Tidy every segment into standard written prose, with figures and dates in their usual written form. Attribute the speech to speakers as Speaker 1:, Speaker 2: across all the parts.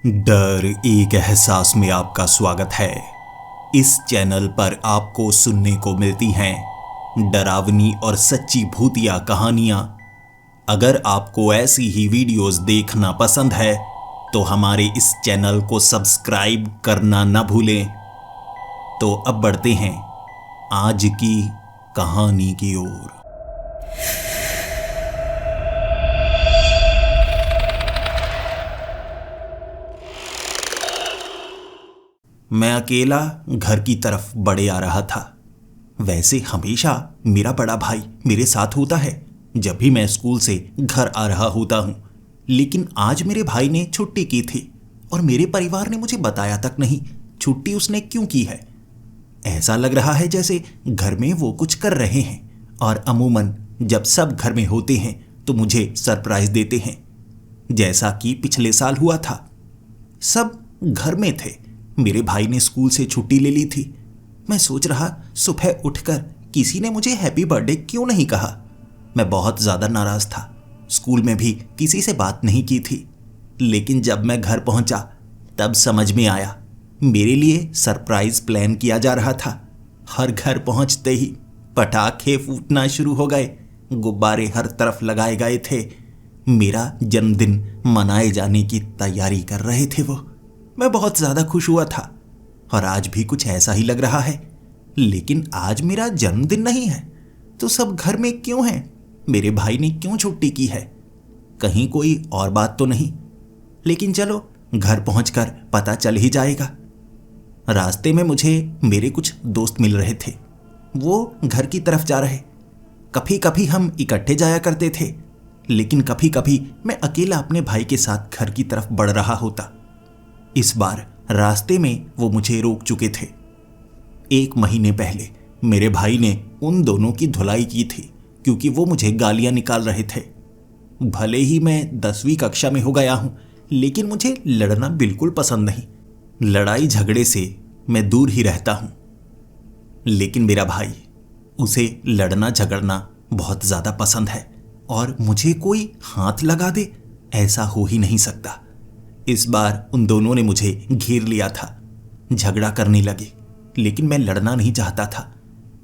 Speaker 1: डर एक एहसास में आपका स्वागत है। इस चैनल पर आपको सुनने को मिलती हैं डरावनी और सच्ची भूतिया कहानियां। अगर आपको ऐसी ही वीडियोस देखना पसंद है तो हमारे इस चैनल को सब्सक्राइब करना न भूलें। तो अब बढ़ते हैं आज की कहानी की ओर। मैं अकेला घर की तरफ बढ़े आ रहा था। वैसे हमेशा मेरा बड़ा भाई मेरे साथ होता है जब भी मैं स्कूल से घर आ रहा होता हूँ, लेकिन आज मेरे भाई ने छुट्टी की थी और मेरे परिवार ने मुझे बताया तक नहीं छुट्टी उसने क्यों की है। ऐसा लग रहा है जैसे घर में वो कुछ कर रहे हैं और अमूमन जब सब घर में होते हैं तो मुझे सरप्राइज देते हैं, जैसा कि पिछले साल हुआ था। सब घर में थे। मेरे भाई ने स्कूल से छुट्टी ले ली थी। मैं सोच रहा सुबह उठकर किसी ने मुझे हैप्पी बर्थडे क्यों नहीं कहा। मैं बहुत ज़्यादा नाराज़ था। स्कूल में भी किसी से बात नहीं की थी, लेकिन जब मैं घर पहुंचा तब समझ में आया मेरे लिए सरप्राइज प्लान किया जा रहा था। हर घर पहुंचते ही पटाखे फूटना शुरू हो गए, गुब्बारे हर तरफ लगाए गए थे। मेरा जन्मदिन मनाए जाने की तैयारी कर रहे थे वो। मैं बहुत ज़्यादा खुश हुआ था और आज भी कुछ ऐसा ही लग रहा है। लेकिन आज मेरा जन्मदिन नहीं है तो सब घर में क्यों हैं? मेरे भाई ने क्यों छुट्टी की है? कहीं कोई और बात तो नहीं? लेकिन चलो घर पहुंचकर पता चल ही जाएगा। रास्ते में मुझे मेरे कुछ दोस्त मिल रहे थे। वो घर की तरफ जा रहे। कभी कभी हम इकट्ठे जाया करते थे, लेकिन कभी कभी मैं अकेला अपने भाई के साथ घर की तरफ बढ़ रहा होता। इस बार रास्ते में वो मुझे रोक चुके थे। 1 महीने पहले मेरे भाई ने उन दोनों की धुलाई की थी क्योंकि वो मुझे गालियां निकाल रहे थे। भले ही मैं 10वीं कक्षा में हो गया हूं, लेकिन मुझे लड़ना बिल्कुल पसंद नहीं। लड़ाई झगड़े से मैं दूर ही रहता हूं। लेकिन मेरा भाई, उसे लड़ना झगड़ना बहुत ज़्यादा पसंद है और मुझे कोई हाथ लगा दे ऐसा हो ही नहीं सकता। इस बार उन दोनों ने मुझे घेर लिया था। झगड़ा करने लगे, लेकिन मैं लड़ना नहीं चाहता था।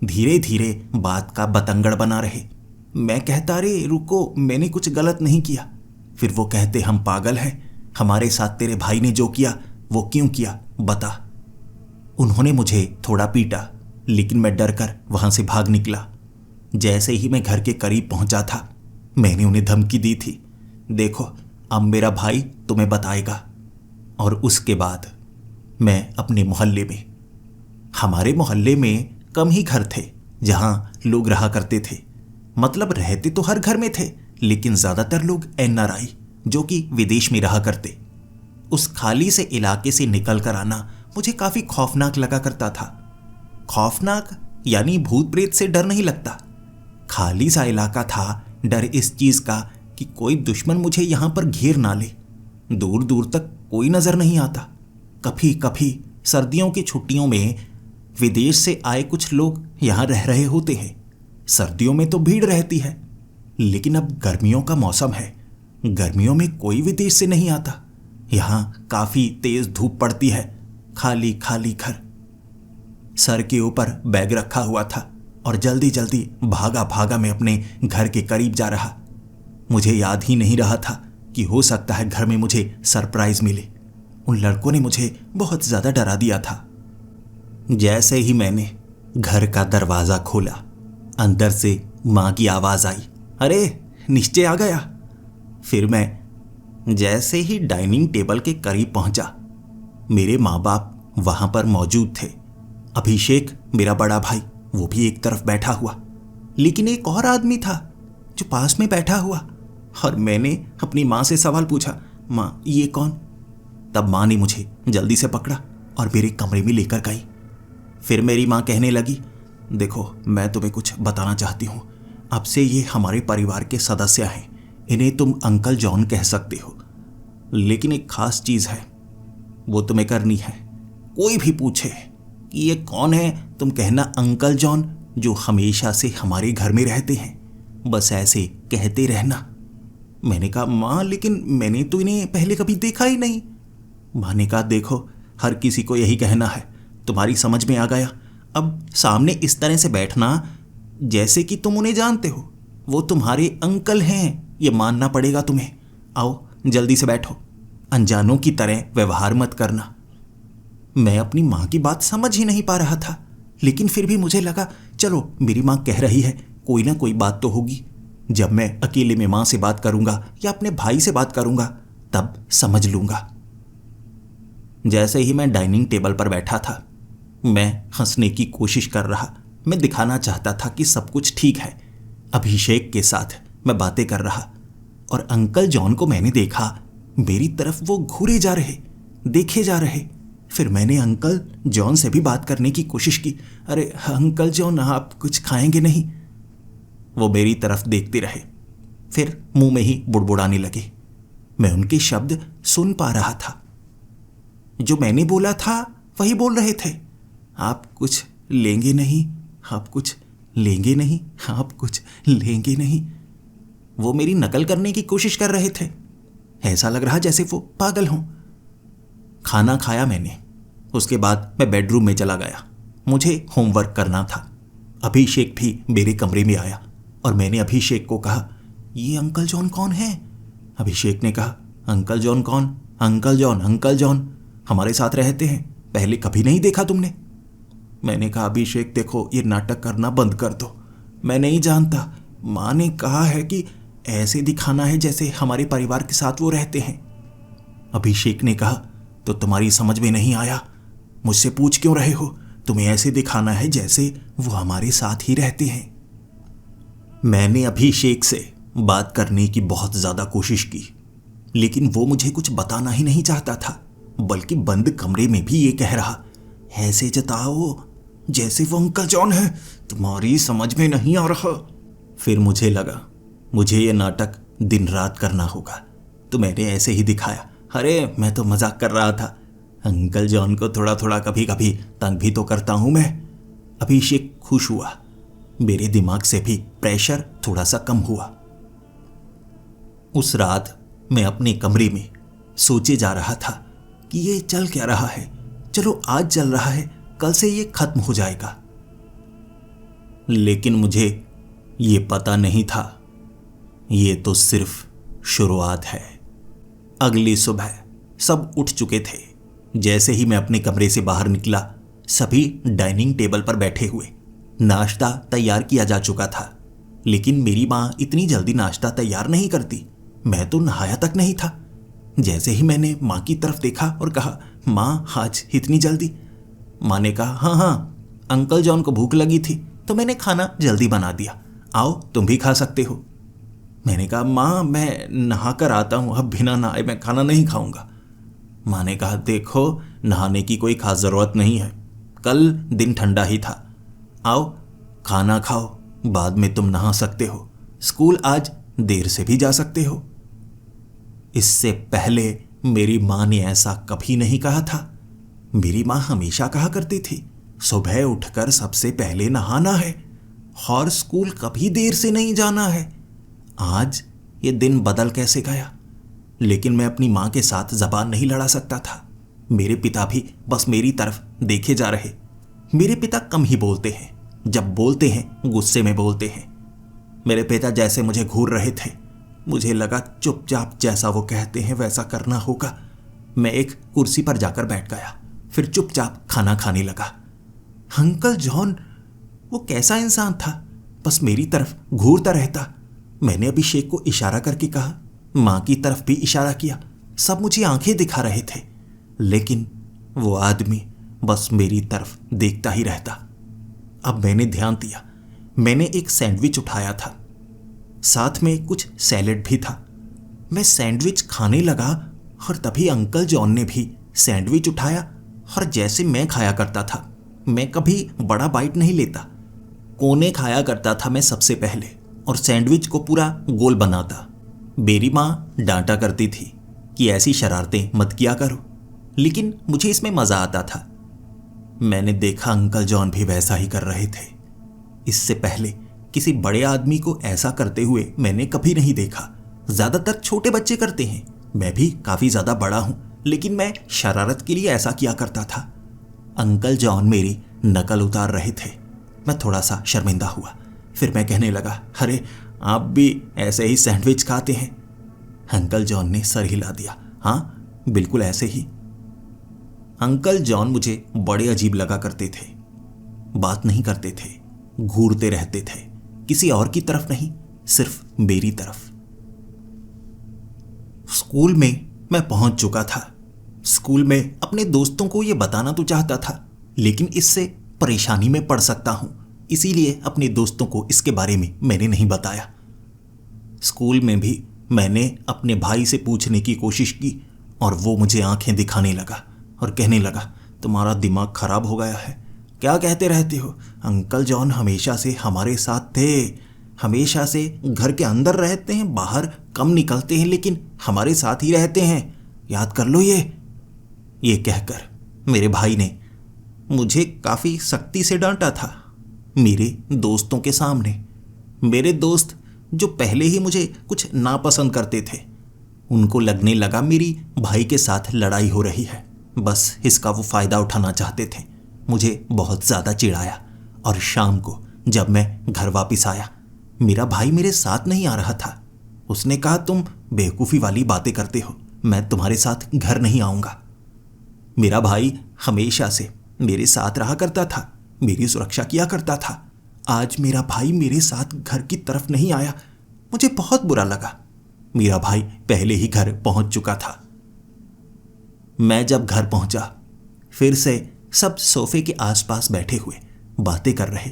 Speaker 1: धीरे धीरे बात का बतंगड़ बना रहे। मैं कहता रे रुको, मैंने कुछ गलत नहीं किया। फिर वो कहते हम पागल हैं, हमारे साथ तेरे भाई ने जो किया वो क्यों किया बता। उन्होंने मुझे थोड़ा पीटा, लेकिन मैं डर कर वहां से भाग निकला। जैसे ही मैं घर के करीब पहुंचा था मैंने उन्हें धमकी दी थी, देखो अब मेरा भाई तुम्हें बताएगा। और उसके बाद मैं अपने मोहल्ले में, हमारे मोहल्ले में कम ही घर थे जहां लोग रहा करते थे। मतलब रहते तो हर घर में थे, लेकिन ज़्यादातर लोग NRI जो कि विदेश में रहा करते। उस खाली से इलाके से निकल कर आना मुझे काफ़ी खौफनाक लगा करता था। खौफनाक यानी भूत प्रेत से डर नहीं लगता। खाली सा इलाका था, डर इस चीज़ का कि कोई दुश्मन मुझे यहां पर घेर ना ले। दूर दूर तक कोई नजर नहीं आता। कभी कभी सर्दियों की छुट्टियों में विदेश से आए कुछ लोग यहां रह रहे होते हैं। सर्दियों में तो भीड़ रहती है, लेकिन अब गर्मियों का मौसम है। गर्मियों में कोई विदेश से नहीं आता। यहां काफी तेज धूप पड़ती है। खाली खाली घर। सर के ऊपर बैग रखा हुआ था और जल्दी जल्दी भागा भागा मैं अपने घर के करीब जा रहा। मुझे याद ही नहीं रहा था कि हो सकता है घर में मुझे सरप्राइज मिले। उन लड़कों ने मुझे बहुत ज़्यादा डरा दिया था। जैसे ही मैंने घर का दरवाज़ा खोला, अंदर से माँ की आवाज़ आई, अरे नीचे आ गया। फिर मैं जैसे ही डाइनिंग टेबल के करीब पहुंचा, मेरे माँ बाप वहाँ पर मौजूद थे। अभिषेक मेरा बड़ा भाई, वो भी एक तरफ बैठा हुआ, लेकिन एक और आदमी था जो पास में बैठा हुआ। और मैंने अपनी माँ से सवाल पूछा, माँ ये कौन? तब माँ ने मुझे जल्दी से पकड़ा और मेरे कमरे में लेकर गई। फिर मेरी माँ कहने लगी, देखो मैं तुम्हें कुछ बताना चाहती हूँ। अब से ये हमारे परिवार के सदस्य हैं, इन्हें तुम अंकल जॉन कह सकते हो। लेकिन एक खास चीज़ है, वो तुम्हें करनी है। कोई भी पूछे कि ये कौन है, तुम कहना अंकल जॉन जो हमेशा से हमारे घर में रहते हैं। बस ऐसे कहते रहना। मैंने कहा माँ लेकिन मैंने तो इन्हें पहले कभी देखा ही नहीं। माँ ने कहा, देखो हर किसी को यही कहना है, तुम्हारी समझ में आ गया। अब सामने इस तरह से बैठना जैसे कि तुम उन्हें जानते हो, वो तुम्हारे अंकल हैं, ये मानना पड़ेगा तुम्हें। आओ जल्दी से बैठो, अनजानों की तरह व्यवहार मत करना। मैं अपनी माँ की बात समझ ही नहीं पा रहा था, लेकिन फिर भी मुझे लगा चलो मेरी माँ कह रही है, कोई ना कोई बात तो होगी। जब मैं अकेले में माँ से बात करूंगा या अपने भाई से बात करूंगा तब समझ लूंगा। जैसे ही मैं डाइनिंग टेबल पर बैठा था, मैं हंसने की कोशिश कर रहा। मैं दिखाना चाहता था कि सब कुछ ठीक है। अभिषेक के साथ मैं बातें कर रहा और अंकल जॉन को मैंने देखा, मेरी तरफ वो घूरे जा रहे, देखे जा रहे। फिर मैंने अंकल जॉन से भी बात करने की कोशिश की। अरे अंकल जॉन, आप कुछ खाएंगे नहीं? वो मेरी तरफ देखते रहे, फिर मुंह में ही बुड़बुड़ाने लगे। मैं उनके शब्द सुन पा रहा था, जो मैंने बोला था वही बोल रहे थे। आप कुछ लेंगे नहीं? आप कुछ लेंगे नहीं? आप कुछ लेंगे नहीं? वो मेरी नकल करने की कोशिश कर रहे थे। ऐसा लग रहा जैसे वो पागल हों। खाना खाया मैंने, उसके बाद मैं बेडरूम में चला गया। मुझे होमवर्क करना था। अभिषेक भी मेरे कमरे में आया और मैंने अभिषेक को कहा, ये अंकल जॉन कौन है? अभिषेक ने कहा, अंकल जॉन कौन? अंकल जॉन, अंकल जॉन हमारे साथ रहते हैं, पहले कभी नहीं देखा तुमने? मैंने कहा, अभिषेक देखो, ये नाटक करना बंद कर दो, मैं नहीं जानता। माँ ने कहा है कि ऐसे दिखाना है जैसे हमारे परिवार के साथ वो रहते हैं। अभिषेक ने कहा, तो तुम्हारी समझ में नहीं आया? मुझसे पूछ क्यों रहे हो? तुम्हें ऐसे दिखाना है जैसे वो हमारे साथ ही रहते हैं। मैंने अभिषेक से बात करने की बहुत ज्यादा कोशिश की, लेकिन वो मुझे कुछ बताना ही नहीं चाहता था, बल्कि बंद कमरे में भी ये कह रहा, ऐसे जताओ जैसे वो अंकल जॉन है, तुम्हारी समझ में नहीं आ रहा। फिर मुझे लगा मुझे ये नाटक दिन रात करना होगा, तो मैंने ऐसे ही दिखाया, अरे मैं तो मजाक कर रहा था, अंकल जॉन को थोड़ा थोड़ा कभी कभी तंग भी तो करता हूं मैं। अभिषेक खुश हुआ, मेरे दिमाग से भी प्रेशर थोड़ा सा कम हुआ। उस रात मैं अपने कमरे में सोचे जा रहा था कि ये चल क्या रहा है। चलो आज चल रहा है, कल से ये खत्म हो जाएगा। लेकिन मुझे ये पता नहीं था, ये तो सिर्फ शुरुआत है। अगली सुबह सब उठ चुके थे। जैसे ही मैं अपने कमरे से बाहर निकला, सभी डाइनिंग टेबल पर बैठे हुए। नाश्ता तैयार किया जा चुका था, लेकिन मेरी माँ इतनी जल्दी नाश्ता तैयार नहीं करती। मैं तो नहाया तक नहीं था। जैसे ही मैंने माँ की तरफ देखा और कहा, माँ आज इतनी जल्दी? माँ ने कहा, हाँ हाँ, अंकल जॉन को भूख लगी थी तो मैंने खाना जल्दी बना दिया, आओ तुम भी खा सकते हो। मैंने कहा, माँ मैं नहा कर आता हूँ, अब बिना नहाए मैं खाना नहीं खाऊंगा। माँ ने कहा, देखो नहाने की कोई खास ज़रूरत नहीं है, कल दिन ठंडा ही था, आओ खाना खाओ, बाद में तुम नहा सकते हो, स्कूल आज देर से भी जा सकते हो। इससे पहले मेरी माँ ने ऐसा कभी नहीं कहा था। मेरी माँ हमेशा कहा करती थी, सुबह उठकर सबसे पहले नहाना है और स्कूल कभी देर से नहीं जाना है। आज ये दिन बदल कैसे गया? लेकिन मैं अपनी माँ के साथ जबान नहीं लड़ा सकता था। मेरे पिता भी बस मेरी तरफ देखे जा रहे। मेरे पिता कम ही बोलते हैं, जब बोलते हैं गुस्से में बोलते हैं। मेरे पिता जैसे मुझे घूर रहे थे, मुझे लगा चुपचाप जैसा वो कहते हैं वैसा करना होगा। मैं एक कुर्सी पर जाकर बैठ गया, फिर चुपचाप खाना खाने लगा। अंकल जॉन वो कैसा इंसान था, बस मेरी तरफ घूरता रहता। मैंने अभिषेक को इशारा करके कहा, माँ की तरफ भी इशारा किया। सब मुझे आंखें दिखा रहे थे, लेकिन वो आदमी बस मेरी तरफ देखता ही रहता। अब मैंने ध्यान दिया, मैंने एक सैंडविच उठाया था, साथ में कुछ सैलेड भी था। मैं सैंडविच खाने लगा और तभी अंकल जॉन ने भी सैंडविच उठाया और जैसे मैं खाया करता था, मैं कभी बड़ा बाइट नहीं लेता, कोने खाया करता था मैं सबसे पहले और सैंडविच को पूरा गोल बनाता। मेरी माँ डांटा करती थी कि ऐसी शरारतें मत किया करो, लेकिन मुझे इसमें मज़ा आता था। मैंने देखा अंकल जॉन भी वैसा ही कर रहे थे। इससे पहले किसी बड़े आदमी को ऐसा करते हुए मैंने कभी नहीं देखा। ज़्यादातर छोटे बच्चे करते हैं, मैं भी काफ़ी ज़्यादा बड़ा हूँ, लेकिन मैं शरारत के लिए ऐसा किया करता था। अंकल जॉन मेरी नकल उतार रहे थे। मैं थोड़ा सा शर्मिंदा हुआ। फिर मैं कहने लगा, अरे आप भी ऐसे ही सैंडविच खाते हैं? अंकल जॉन ने सर हिला दिया। हाँ, बिल्कुल ऐसे ही। अंकल जॉन मुझे बड़े अजीब लगा करते थे। बात नहीं करते थे, घूरते रहते थे, किसी और की तरफ नहीं, सिर्फ मेरी तरफ। स्कूल में मैं पहुंच चुका था। स्कूल में अपने दोस्तों को यह बताना तो चाहता था, लेकिन इससे परेशानी में पड़ सकता हूं, इसीलिए अपने दोस्तों को इसके बारे में मैंने नहीं बताया। स्कूल में भी मैंने अपने भाई से पूछने की कोशिश की और वो मुझे आंखें दिखाने लगा और कहने लगा, तुम्हारा दिमाग खराब हो गया है, क्या कहते रहते हो? अंकल जॉन हमेशा से हमारे साथ थे, हमेशा से घर के अंदर रहते हैं, बाहर कम निकलते हैं, लेकिन हमारे साथ ही रहते हैं, याद कर लो ये कहकर मेरे भाई ने मुझे काफ़ी सख्ती से डांटा था मेरे दोस्तों के सामने। मेरे दोस्त जो पहले ही मुझे कुछ नापसंद करते थे, उनको लगने लगा मेरी भाई के साथ लड़ाई हो रही है, बस इसका वो फ़ायदा उठाना चाहते थे। मुझे बहुत ज़्यादा चिढ़ाया और शाम को जब मैं घर वापस आया, मेरा भाई मेरे साथ नहीं आ रहा था। उसने कहा, तुम बेवकूफ़ी वाली बातें करते हो, मैं तुम्हारे साथ घर नहीं आऊँगा। मेरा भाई हमेशा से मेरे साथ रहा करता था, मेरी सुरक्षा किया करता था। आज मेरा भाई मेरे साथ घर की तरफ नहीं आया, मुझे बहुत बुरा लगा। मेरा भाई पहले ही घर पहुंच चुका था। मैं जब घर पहुंचा, फिर से सब सोफे के आसपास बैठे हुए बातें कर रहे।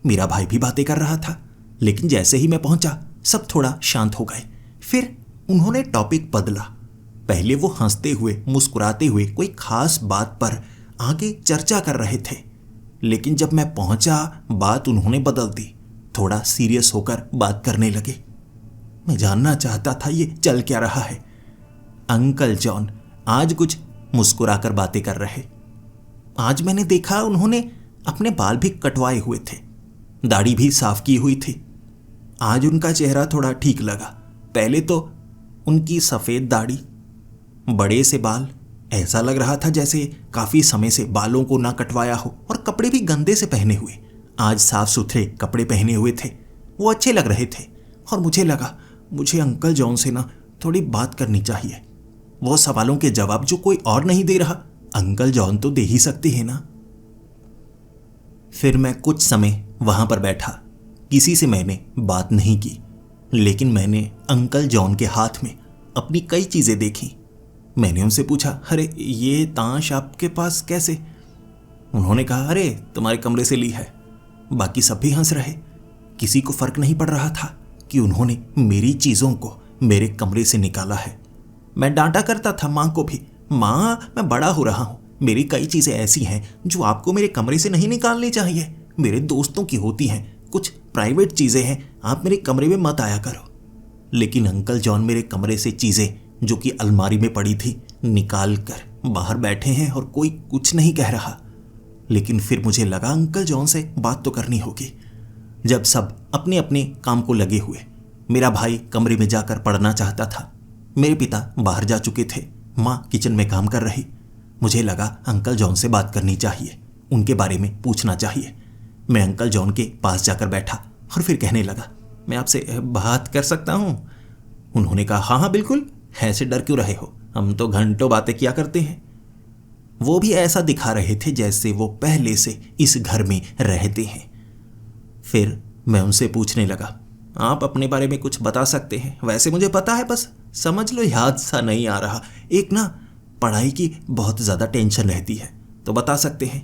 Speaker 1: मेरा भाई भी बातें कर रहा था, लेकिन जैसे ही मैं पहुंचा सब थोड़ा शांत हो गए। फिर उन्होंने टॉपिक बदला। पहले वो हंसते हुए मुस्कुराते हुए कोई खास बात पर आगे चर्चा कर रहे थे, लेकिन जब मैं पहुंचा बात उन्होंने बदल दी, थोड़ा सीरियस होकर बात करने लगे। मैं जानना चाहता था ये चल क्या रहा है। अंकल जॉन आज कुछ मुस्कुराकर बातें कर रहे। आज मैंने देखा उन्होंने अपने बाल भी कटवाए हुए थे, दाढ़ी भी साफ की हुई थी। आज उनका चेहरा थोड़ा ठीक लगा। पहले तो उनकी सफ़ेद दाढ़ी, बड़े से बाल, ऐसा लग रहा था जैसे काफ़ी समय से बालों को ना कटवाया हो, और कपड़े भी गंदे से पहने हुए। आज साफ सुथरे कपड़े पहने हुए थे, वो अच्छे लग रहे थे। और मुझे लगा मुझे अंकल जॉन से ना थोड़ी बात करनी चाहिए। वो सवालों के जवाब जो कोई और नहीं दे रहा, अंकल जॉन तो दे ही सकते हैं ना। फिर मैं कुछ समय वहां पर बैठा, किसी से मैंने बात नहीं की, लेकिन मैंने अंकल जॉन के हाथ में अपनी कई चीज़ें देखी। मैंने उनसे पूछा, अरे ये ताश आपके पास कैसे? उन्होंने कहा, अरे तुम्हारे कमरे से ली है। बाकी सब भी हंस रहे। किसी को फर्क नहीं पड़ रहा था कि उन्होंने मेरी चीज़ों को मेरे कमरे से निकाला है। मैं डांटा करता था माँ को भी, माँ मैं बड़ा हो रहा हूँ, मेरी कई चीज़ें ऐसी हैं जो आपको मेरे कमरे से नहीं निकालनी चाहिए, मेरे दोस्तों की होती हैं, कुछ प्राइवेट चीज़ें हैं, आप मेरे कमरे में मत आया करो। लेकिन अंकल जॉन मेरे कमरे से चीज़ें जो कि अलमारी में पड़ी थी निकाल कर बाहर बैठे हैं और कोई कुछ नहीं कह रहा। लेकिन फिर मुझे लगा अंकल जॉन से बात तो करनी होगी। जब सब अपने अपने काम को लगे हुए, मेरा भाई कमरे में जाकर पढ़ना चाहता था, मेरे पिता बाहर जा चुके थे, माँ किचन में काम कर रही, मुझे लगा अंकल जॉन से बात करनी चाहिए, उनके बारे में पूछना चाहिए। मैं अंकल जॉन के पास जाकर बैठा और फिर कहने लगा, मैं आपसे बात कर सकता हूँ? उन्होंने कहा, हाँ हाँ बिल्कुल, ऐसे डर क्यों रहे हो, हम तो घंटों बातें किया करते हैं। वो भी ऐसा दिखा रहे थे जैसे वो पहले से इस घर में रहते हैं। फिर मैं उनसे पूछने लगा, आप अपने बारे में कुछ बता सकते हैं? वैसे मुझे पता है, बस समझ लो याद सा नहीं आ रहा, एक ना पढ़ाई की बहुत ज़्यादा टेंशन रहती है, तो बता सकते हैं।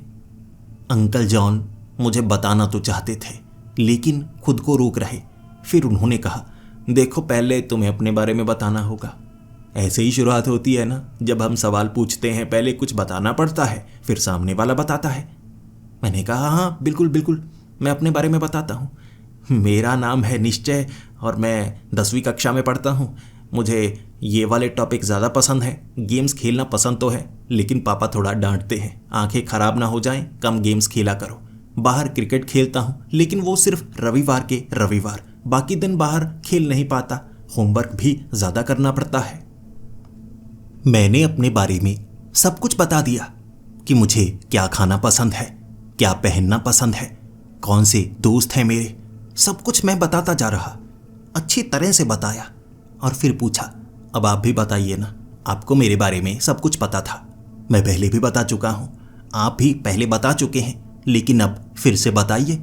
Speaker 1: अंकल जॉन मुझे बताना तो चाहते थे, लेकिन खुद को रोक रहे। फिर उन्होंने कहा, देखो पहले तुम्हें अपने बारे में बताना होगा। ऐसे ही शुरुआत होती है ना, जब हम सवाल पूछते हैं पहले कुछ बताना पड़ता है, फिर सामने वाला बताता है। मैंने कहा, हाँ बिल्कुल बिल्कुल, मैं अपने बारे में बताता हूँ। मेरा नाम है निश्चय और मैं 10वीं कक्षा में पढ़ता हूँ। मुझे ये वाले टॉपिक ज़्यादा पसंद हैं। गेम्स खेलना पसंद तो है, लेकिन पापा थोड़ा डांटते हैं, आंखें खराब ना हो जाएं, कम गेम्स खेला करो। बाहर क्रिकेट खेलता हूँ, लेकिन वो सिर्फ रविवार के रविवार, बाकी दिन बाहर खेल नहीं पाता, होमवर्क भी ज़्यादा करना पड़ता है। मैंने अपने बारे में सब कुछ बता दिया कि मुझे क्या खाना पसंद है, क्या पहनना पसंद है, कौन से दोस्त हैं मेरे। सब कुछ मैं बताता जा रहा, अच्छी तरह से बताया। और फिर पूछा, अब आप भी बताइए ना, आपको मेरे बारे में सब कुछ पता था। मैं पहले भी बता चुका हूं, आप भी पहले बता चुके हैं, लेकिन अब फिर से बताइए।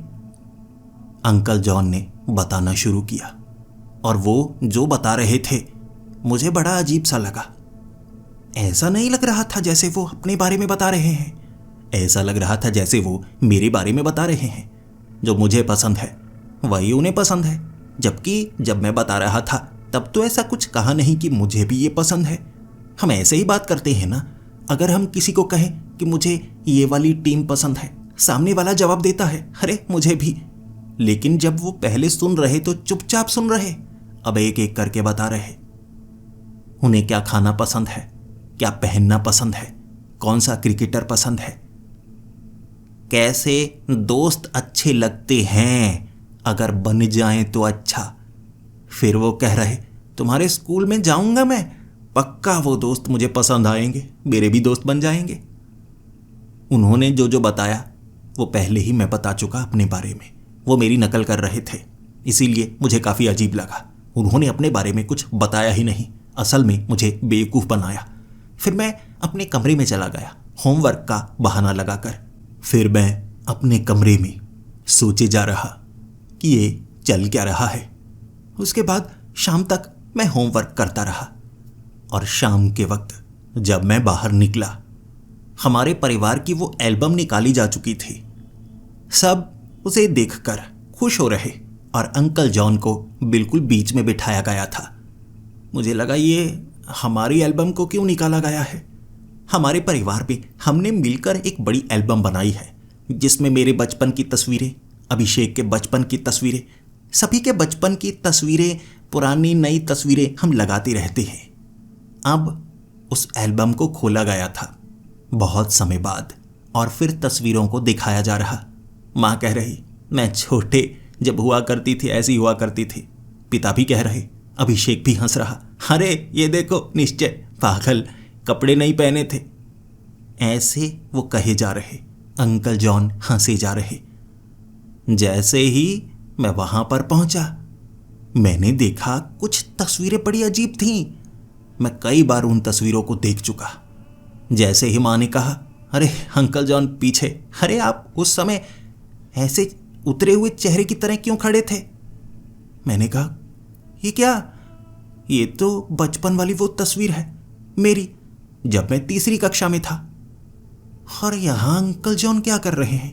Speaker 1: अंकल जॉन ने बताना शुरू किया और वो जो बता रहे थे मुझे बड़ा अजीब सा लगा। ऐसा नहीं लग रहा था जैसे वो अपने बारे में बता रहे हैं, ऐसा लग रहा था जैसे वो मेरे बारे में बता रहे हैं। जो मुझे पसंद है वही उन्हें पसंद है, जबकि जब मैं बता रहा था तब तो ऐसा कुछ कहा नहीं कि मुझे भी ये पसंद है। हम ऐसे ही बात करते हैं ना, अगर हम किसी को कहें कि मुझे ये वाली टीम पसंद है, सामने वाला जवाब देता है अरे मुझे भी। लेकिन जब वो पहले सुन रहे तो चुपचाप सुन रहे, अब एक एक करके बता रहे। उन्हें क्या खाना पसंद है, क्या पहनना पसंद है, कौन सा क्रिकेटर पसंद है, कैसे दोस्त अच्छे लगते हैं, अगर बन जाएं तो अच्छा। फिर वो कह रहे, तुम्हारे स्कूल में जाऊंगा मैं, पक्का वो दोस्त मुझे पसंद आएंगे, मेरे भी दोस्त बन जाएंगे। उन्होंने जो जो बताया वो पहले ही मैं बता चुका अपने बारे में। वो मेरी नकल कर रहे थे, इसीलिए मुझे काफ़ी अजीब लगा। उन्होंने अपने बारे में कुछ बताया ही नहीं, असल में मुझे बेवकूफ़ बनाया। फिर मैं अपने कमरे में चला गया होमवर्क का बहाना लगाकर। फिर मैं अपने कमरे में सोचे जा रहा कि ये चल क्या रहा है। उसके बाद शाम तक मैं होमवर्क करता रहा और शाम के वक्त जब मैं बाहर निकला, हमारे परिवार की वो एल्बम निकाली जा चुकी थी। सब उसे देखकर खुश हो रहे और अंकल जॉन को बिल्कुल बीच में बिठाया गया था। मुझे लगा ये हमारी एल्बम को क्यों निकाला गया है। हमारे परिवार में हमने मिलकर एक बड़ी एल्बम बनाई है जिसमें मेरे बचपन की तस्वीरें, अभिषेक के बचपन की तस्वीरें, सभी के बचपन की तस्वीरें, पुरानी नई तस्वीरें हम लगाते रहते हैं। अब उस एल्बम को खोला गया था बहुत समय बाद और फिर तस्वीरों को दिखाया जा रहा। माँ कह रही, मैं छोटे जब हुआ करती थी ऐसी हुआ करती थी। पिता भी कह रहे, अभिषेक भी हंस रहा, अरे ये देखो निश्चय पागल, कपड़े नहीं पहने थे। ऐसे वो कहे जा रहे, अंकल जॉन हंसे जा रहे। जैसे ही मैं वहां पर पहुंचा, मैंने देखा कुछ तस्वीरें बड़ी अजीब थीं। मैं कई बार उन तस्वीरों को देख चुका। जैसे ही माँ ने कहा, अरे अंकल जॉन पीछे, अरे आप उस समय ऐसे उतरे हुए चेहरे की तरह क्यों खड़े थे। मैंने कहा, ये क्या, ये तो बचपन वाली वो तस्वीर है मेरी, जब मैं तीसरी कक्षा में था। और यहां अंकल जॉन क्या कर रहे हैं।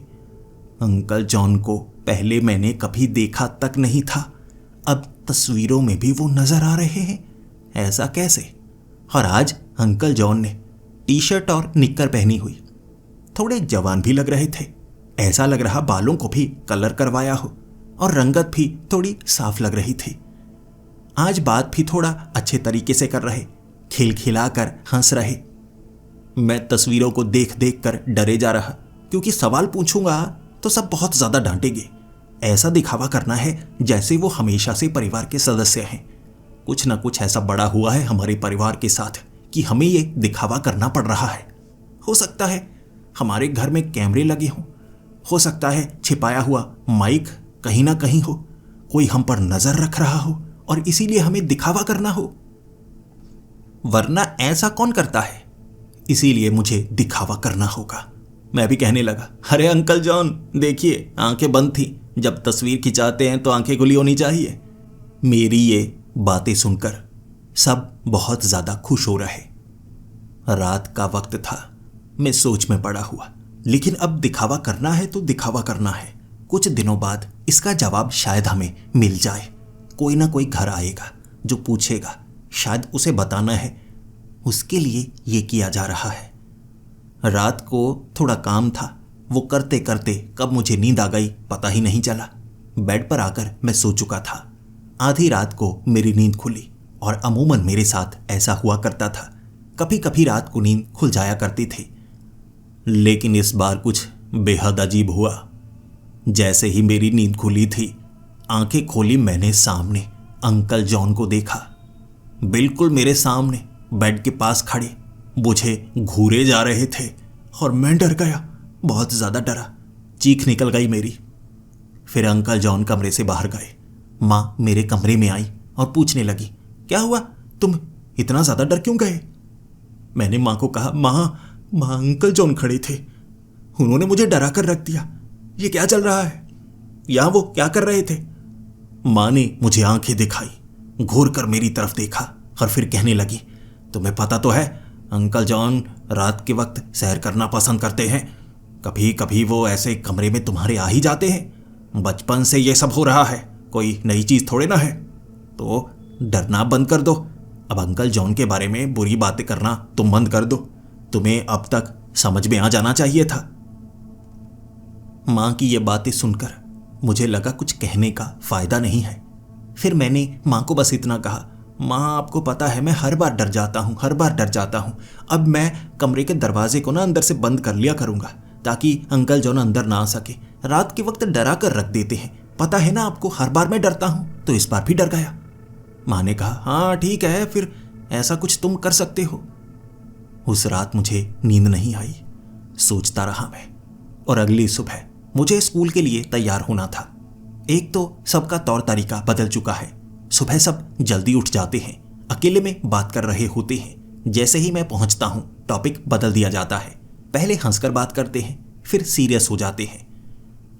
Speaker 1: अंकल जॉन को पहले मैंने कभी देखा तक नहीं था, अब तस्वीरों में भी वो नजर आ रहे हैं। ऐसा कैसे। और आज अंकल जॉन ने टी शर्ट और निक्कर पहनी हुई, थोड़े जवान भी लग रहे थे। ऐसा लग रहा बालों को भी कलर करवाया हो और रंगत भी थोड़ी साफ लग रही थी। आज बात भी थोड़ा अच्छे तरीके से कर रहे, खिलखिलाकर हंस रहे। मैं तस्वीरों को देख देख कर डरे जा रहा, क्योंकि सवाल पूछूंगा तो सब बहुत ज्यादा डांटेंगे। ऐसा दिखावा करना है जैसे वो हमेशा से परिवार के सदस्य हैं। कुछ ना कुछ ऐसा बड़ा हुआ है हमारे परिवार के साथ कि हमें ये दिखावा करना पड़ रहा है। हो सकता है हमारे घर में कैमरे लगे हों, हो सकता है छिपाया हुआ माइक कहीं ना कहीं हो, कोई हम पर नजर रख रहा हो और इसीलिए हमें दिखावा करना हो। वरना ऐसा कौन करता है, इसीलिए मुझे दिखावा करना होगा। मैं भी कहने लगा, अरे अंकल जॉन देखिए, आंखें बंद थी, जब तस्वीर खिंचाते हैं तो आंखें खुली होनी चाहिए। मेरी ये बातें सुनकर सब बहुत ज्यादा खुश हो रहे। रात का वक्त था, मैं सोच में पड़ा हुआ, लेकिन अब दिखावा करना है तो दिखावा करना है। कुछ दिनों बाद इसका जवाब शायद हमें मिल जाए। कोई ना कोई घर आएगा जो पूछेगा, शायद उसे बताना है, उसके लिए ये किया जा रहा है। रात को थोड़ा काम था, वो करते करते कब मुझे नींद आ गई पता ही नहीं चला। बेड पर आकर मैं सो चुका था। आधी रात को मेरी नींद खुली और अमूमन मेरे साथ ऐसा हुआ करता था। कभी कभी रात को नींद खुल जाया करती थी, लेकिन इस बार कुछ बेहद अजीब हुआ। जैसे ही मेरी नींद खुली थी, आंखें खोली, मैंने सामने अंकल जॉन को देखा, बिल्कुल मेरे सामने। बेड के पास खड़े मुझे घूरे जा रहे थे और मैं डर गया, बहुत ज़्यादा डरा। चीख निकल गई मेरी। फिर अंकल जॉन कमरे से बाहर गए। माँ मेरे कमरे में आई और पूछने लगी, क्या हुआ, तुम इतना ज़्यादा डर क्यों गए? मैंने माँ को कहा, माँ अंकल जॉन खड़े थे, उन्होंने मुझे डरा कर रख दिया। ये क्या चल रहा है? यहाँ वो क्या कर रहे थे? माँ ने मुझे आंखें दिखाई, घूर कर मेरी तरफ देखा और फिर कहने लगी, तुम्हें पता तो है अंकल जॉन रात के वक्त सैर करना पसंद करते हैं। कभी कभी वो ऐसे कमरे में तुम्हारे आ ही जाते हैं। बचपन से ये सब हो रहा है, कोई नई चीज़ थोड़े ना है। तो डरना बंद कर दो। अब अंकल जॉन के बारे में बुरी बातें करना तुम बंद कर दो। तुम्हें अब तक समझ में आ जाना चाहिए था। माँ की ये बातें सुनकर मुझे लगा कुछ कहने का फायदा नहीं है। फिर मैंने माँ को बस इतना कहा, माँ आपको पता है मैं हर बार डर जाता हूँ। अब मैं कमरे के दरवाजे को ना अंदर से बंद कर लिया करूँगा ताकि अंकल जॉन अंदर ना आ सके। रात के वक्त डरा कर रख देते हैं, पता है ना आपको, हर बार मैं डरता हूँ, तो इस बार भी डर गया। माँ ने कहा, हाँ ठीक है, फिर ऐसा कुछ तुम कर सकते हो। उस रात मुझे नींद नहीं आई, सोचता रहा मैं। और अगली सुबह मुझे स्कूल के लिए तैयार होना था। एक तो सबका तौर तरीका बदल चुका है। सुबह सब जल्दी उठ जाते हैं, अकेले में बात कर रहे होते हैं। जैसे ही मैं पहुंचता हूं, टॉपिक बदल दिया जाता है। पहले हंसकर बात करते हैं, फिर सीरियस हो जाते हैं।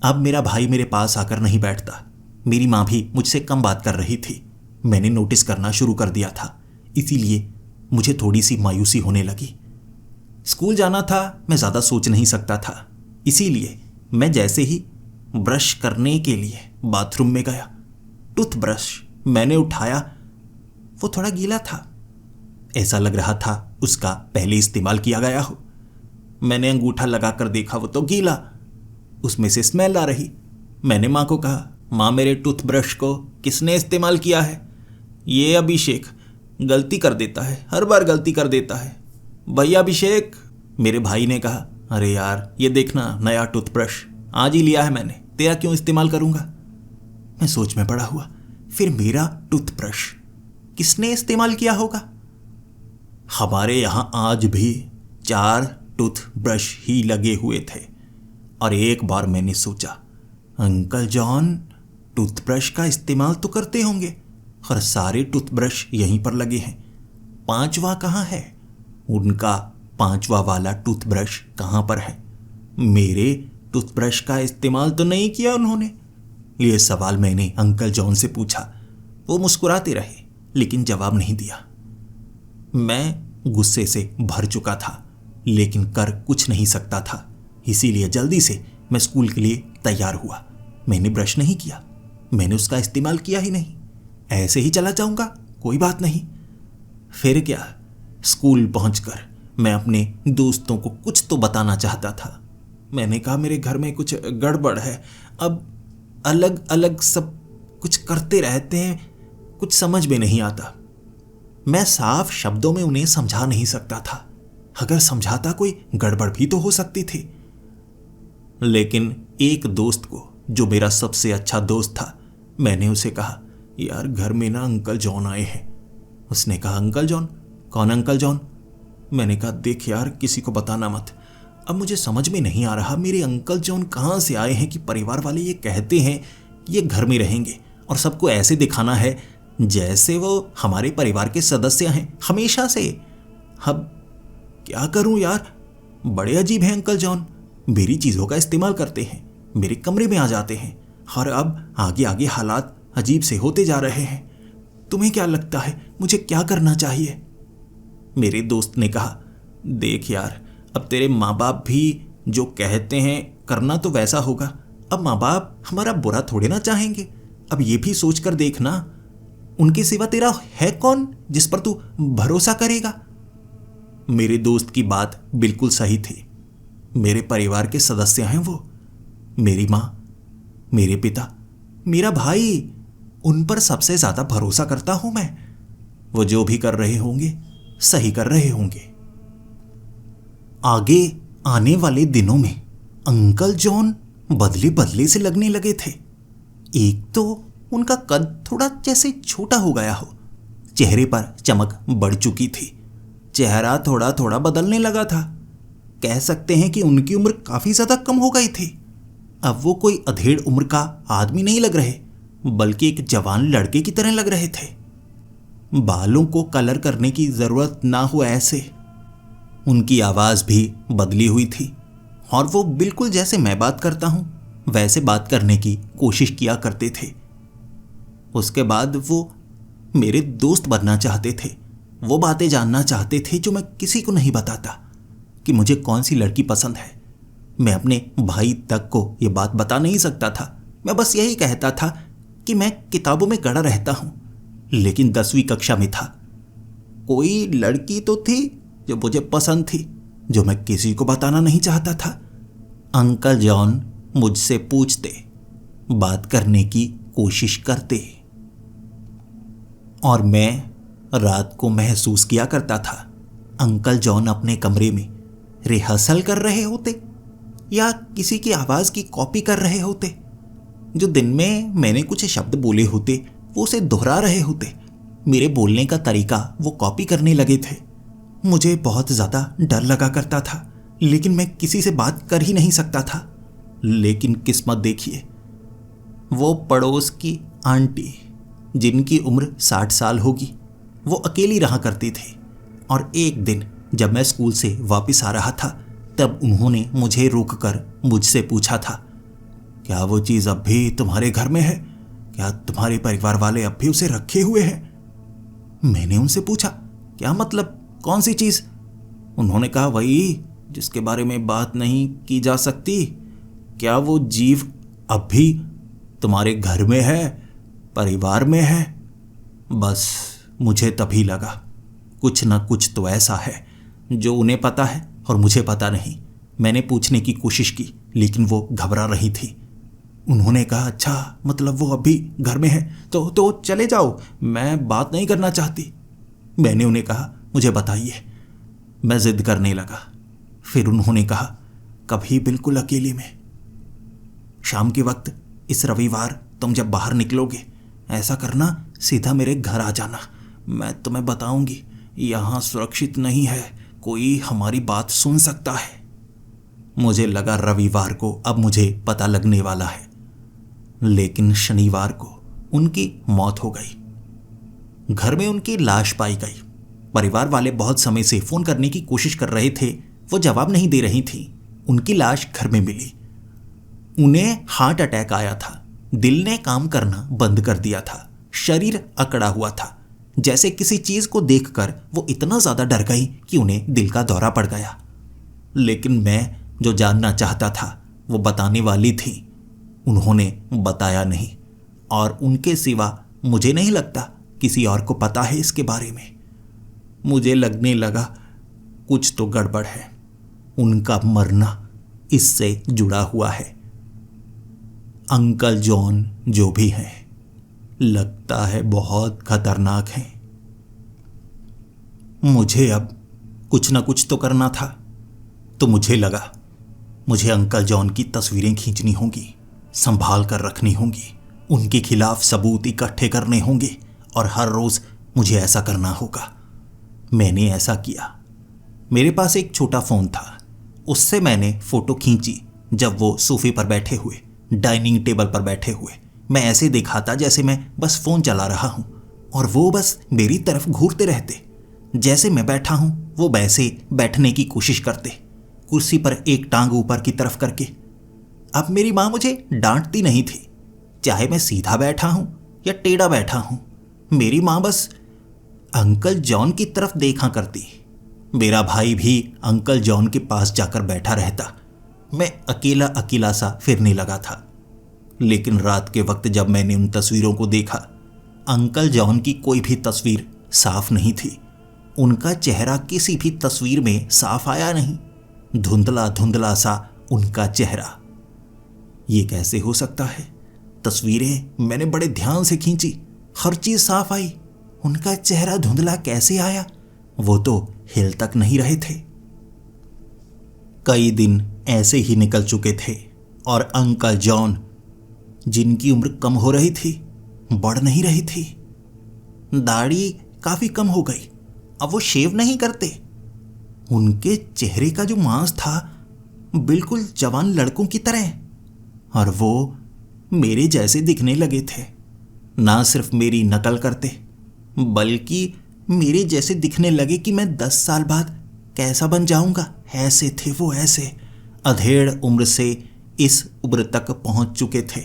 Speaker 1: अब मेरा भाई मेरे पास आकर नहीं बैठता। मेरी माँ भी मुझसे कम बात कर रही थी। मैंने नोटिस करना शुरू कर दिया था, इसीलिए मुझे थोड़ी सी मायूसी होने लगी। स्कूल जाना था, मैं ज़्यादा सोच नहीं सकता था, इसीलिए मैं जैसे ही ब्रश करने के लिए बाथरूम में गया, टूथब्रश मैंने उठाया, वो थोड़ा गीला था। ऐसा लग रहा था उसका पहले इस्तेमाल किया गया हो। मैंने अंगूठा लगाकर देखा, वो तो गीला, उसमें से स्मेल आ रही। मैंने माँ को कहा, माँ मेरे टूथब्रश को किसने इस्तेमाल किया है? ये अभिषेक गलती कर देता है, हर बार गलती कर देता है। भैया अभिषेक, मेरे भाई ने कहा, अरे यार ये देखना नया टूथब्रश आज ही लिया है मैंने, तेरा क्यों इस्तेमाल करूँगा? मैं सोच में पड़ा हुआ, फिर मेरा टूथब्रश किसने इस्तेमाल किया होगा? हमारे यहाँ आज भी 4 टूथब्रश ही लगे हुए थे। और एक बार मैंने सोचा, अंकल जॉन टूथब्रश का इस्तेमाल तो करते होंगे और सारे टूथब्रश यहीं पर लगे हैं, 5वां कहाँ है? उनका 5वां वाला टूथब्रश कहाँ पर है? मेरे टूथब्रश का इस्तेमाल तो नहीं किया उन्होंने। ये सवाल मैंने अंकल जॉन से पूछा। वो मुस्कुराते रहे लेकिन जवाब नहीं दिया। मैं गुस्से से भर चुका था लेकिन कर कुछ नहीं सकता था, इसीलिए जल्दी से मैं स्कूल के लिए तैयार हुआ। मैंने ब्रश नहीं किया, मैंने उसका इस्तेमाल किया ही नहीं। ऐसे ही चला जाऊंगा, कोई बात नहीं। फिर क्या, स्कूल पहुंचकर मैं अपने दोस्तों को कुछ तो बताना चाहता था। मैंने कहा, मेरे घर में कुछ गड़बड़ है, अब अलग अलग सब कुछ करते रहते हैं, कुछ समझ में नहीं आता। मैं साफ शब्दों में उन्हें समझा नहीं सकता था। अगर समझाता कोई गड़बड़ भी तो हो सकती थी। लेकिन एक दोस्त को, जो मेरा सबसे अच्छा दोस्त था, मैंने उसे कहा, यार घर में ना अंकल जॉन आए हैं। उसने कहा, अंकल जॉन? कौन अंकल जॉन? मैंने कहा, देख यार किसी को बताना मत। अब मुझे समझ में नहीं आ रहा मेरे अंकल जॉन कहाँ से आए हैं कि परिवार वाले ये कहते हैं ये घर में रहेंगे और सबको ऐसे दिखाना है जैसे वो हमारे परिवार के सदस्य हैं हमेशा से। अब क्या करूं यार, बड़े अजीब हैं अंकल जॉन। मेरी चीज़ों का इस्तेमाल करते हैं, मेरे कमरे में आ जाते हैं और अब आगे आगे हालात अजीब से होते जा रहे हैं। तुम्हें क्या लगता है मुझे क्या करना चाहिए? मेरे दोस्त ने कहा, देख यार, अब तेरे माँ बाप भी जो कहते हैं करना तो वैसा होगा। अब माँ बाप हमारा बुरा थोड़े ना चाहेंगे। अब ये भी सोच कर देखना, उनके सिवा तेरा है कौन जिस पर तू भरोसा करेगा? मेरे दोस्त की बात बिल्कुल सही थी। मेरे परिवार के सदस्य हैं वो, मेरी माँ, मेरे पिता, मेरा भाई, उन पर सबसे ज्यादा भरोसा करता हूं मैं। वो जो भी कर रहे होंगे सही कर रहे होंगे। आगे आने वाले दिनों में अंकल जॉन बदले बदले से लगने लगे थे। एक तो उनका कद थोड़ा जैसे छोटा हो गया हो, चेहरे पर चमक बढ़ चुकी थी चेहरा थोड़ा थोड़ा बदलने लगा था। कह सकते हैं कि उनकी उम्र काफ़ी ज़्यादा कम हो गई थी। अब वो कोई अधेड़ उम्र का आदमी नहीं लग रहे, बल्कि एक जवान लड़के की तरह लग रहे थे। बालों को कलर करने की ज़रूरत ना हो ऐसे। उनकी आवाज़ भी बदली हुई थी और वो बिल्कुल जैसे मैं बात करता हूँ वैसे बात करने की कोशिश किया करते थे। उसके बाद वो मेरे दोस्त बनना चाहते थे। वो बातें जानना चाहते थे जो मैं किसी को नहीं बताता, कि मुझे कौन सी लड़की पसंद है। मैं अपने भाई तक को ये बात बता नहीं सकता था। मैं बस यही कहता था कि मैं किताबों में गड़ा रहता हूँ। लेकिन 10वीं कक्षा में था। कोई लड़की तो थी जो मुझे पसंद थी, जो मैं किसी को बताना नहीं चाहता था। अंकल जॉन मुझसे पूछते, बात करने की कोशिश करते, और मैं रात को महसूस किया करता था अंकल जॉन अपने कमरे में रिहर्सल कर रहे होते या किसी की आवाज़ की कॉपी कर रहे होते। जो दिन में मैंने कुछ शब्द बोले होते वो उसे दोहरा रहे होते। मेरे बोलने का तरीका वो कॉपी करने लगे थे। मुझे बहुत ज़्यादा डर लगा करता था, लेकिन मैं किसी से बात कर ही नहीं सकता था। लेकिन किस्मत देखिए, वो पड़ोस की आंटी जिनकी उम्र 60 साल होगी, वो अकेली रहा करती थी। और एक दिन जब मैं स्कूल से वापस आ रहा था, तब उन्होंने मुझे रोककर मुझसे पूछा था, क्या वो चीज़ अब भी तुम्हारे घर में है? क्या तुम्हारे परिवार वाले अब भी उसे रखे हुए हैं? मैंने उनसे पूछा, क्या मतलब, कौन सी चीज़? उन्होंने कहा, वही जिसके बारे में बात नहीं की जा सकती। क्या वो जीव अब भी तुम्हारे घर में है, परिवार में है? बस मुझे तभी लगा कुछ ना कुछ तो ऐसा है जो उन्हें पता है और मुझे पता नहीं। मैंने पूछने की कोशिश की, लेकिन वो घबरा रही थी। उन्होंने कहा, अच्छा मतलब वो अभी घर में है, तो चले जाओ, मैं बात नहीं करना चाहती। मैंने उन्हें कहा, मुझे बताइए। मैं जिद करने लगा। फिर उन्होंने कहा, कभी बिल्कुल अकेले में, शाम के वक्त इस रविवार तुम जब बाहर निकलोगे, ऐसा करना, सीधा मेरे घर आ जाना। मैं तुम्हें बताऊंगी, यहाँ सुरक्षित नहीं है, कोई हमारी बात सुन सकता है। मुझे लगा रविवार को अब मुझे पता लगने वाला है, लेकिन शनिवार को उनकी मौत हो गई। घर में उनकी लाश पाई गई। परिवार वाले बहुत समय से फोन करने की कोशिश कर रहे थे, वो जवाब नहीं दे रही थी। उनकी लाश घर में मिली। उन्हें हार्ट अटैक आया था। दिल ने काम करना बंद कर दिया था। शरीर अकड़ा हुआ था। जैसे किसी चीज को देखकर वो इतना ज्यादा डर गई कि उन्हें दिल का दौरा पड़ गया। लेकिन मैं जो जानना चाहता था वो बताने वाली थी। उन्होंने बताया नहीं, और उनके सिवा मुझे नहीं लगता किसी और को पता है इसके बारे में। मुझे लगने लगा कुछ तो गड़बड़ है। उनका मरना इससे जुड़ा हुआ है। अंकल जॉन जो भी हैं, लगता है बहुत खतरनाक हैं। मुझे अब कुछ ना कुछ तो करना था। तो मुझे लगा मुझे अंकल जॉन की तस्वीरें खींचनी होंगी, संभाल कर रखनी होंगी, उनके खिलाफ सबूत इकट्ठे करने होंगे, और हर रोज मुझे ऐसा करना होगा। मैंने ऐसा किया। मेरे पास एक छोटा फोन था, उससे मैंने फोटो खींची। जब वो सोफे पर बैठे हुए, डाइनिंग टेबल पर बैठे हुए, मैं ऐसे दिखाता जैसे मैं बस फोन चला रहा हूं, और वो बस मेरी तरफ घूरते रहते। जैसे मैं बैठा हूं वो वैसे बैठने की कोशिश करते, कुर्सी पर एक टांग ऊपर की तरफ करके। अब मेरी माँ मुझे डांटती नहीं थी, चाहे मैं सीधा बैठा हूं या टेढ़ा बैठा हूं। मेरी माँ बस अंकल जॉन की तरफ देखा करती। मेरा भाई भी अंकल जॉन के पास जाकर बैठा रहता। मैं अकेला अकेला सा फिरने लगा था। लेकिन रात के वक्त जब मैंने उन तस्वीरों को देखा, अंकल जॉन की कोई भी तस्वीर साफ नहीं थी। उनका चेहरा किसी भी तस्वीर में साफ आया नहीं। धुंधला धुंधला सा उनका चेहरा। ये कैसे हो सकता है? तस्वीरें मैंने बड़े ध्यान से खींची, हर चीज साफ आई, उनका चेहरा धुंधला कैसे आया? वो तो हिल तक नहीं रहे थे। कई दिन ऐसे ही निकल चुके थे, और अंकल जॉन, जिनकी उम्र कम हो रही थी, बढ़ नहीं रही थी। दाढ़ी काफी कम हो गई। अब वो शेव नहीं करते, उनके चेहरे का जो मांस था बिल्कुल जवान लड़कों की तरह, और वो मेरे जैसे दिखने लगे थे। ना सिर्फ मेरी नकल करते, बल्कि मेरे जैसे दिखने लगे कि मैं 10 साल बाद कैसा बन जाऊंगा। ऐसे थे वो, ऐसे अधेड़ उम्र से इस उम्र तक पहुंच चुके थे।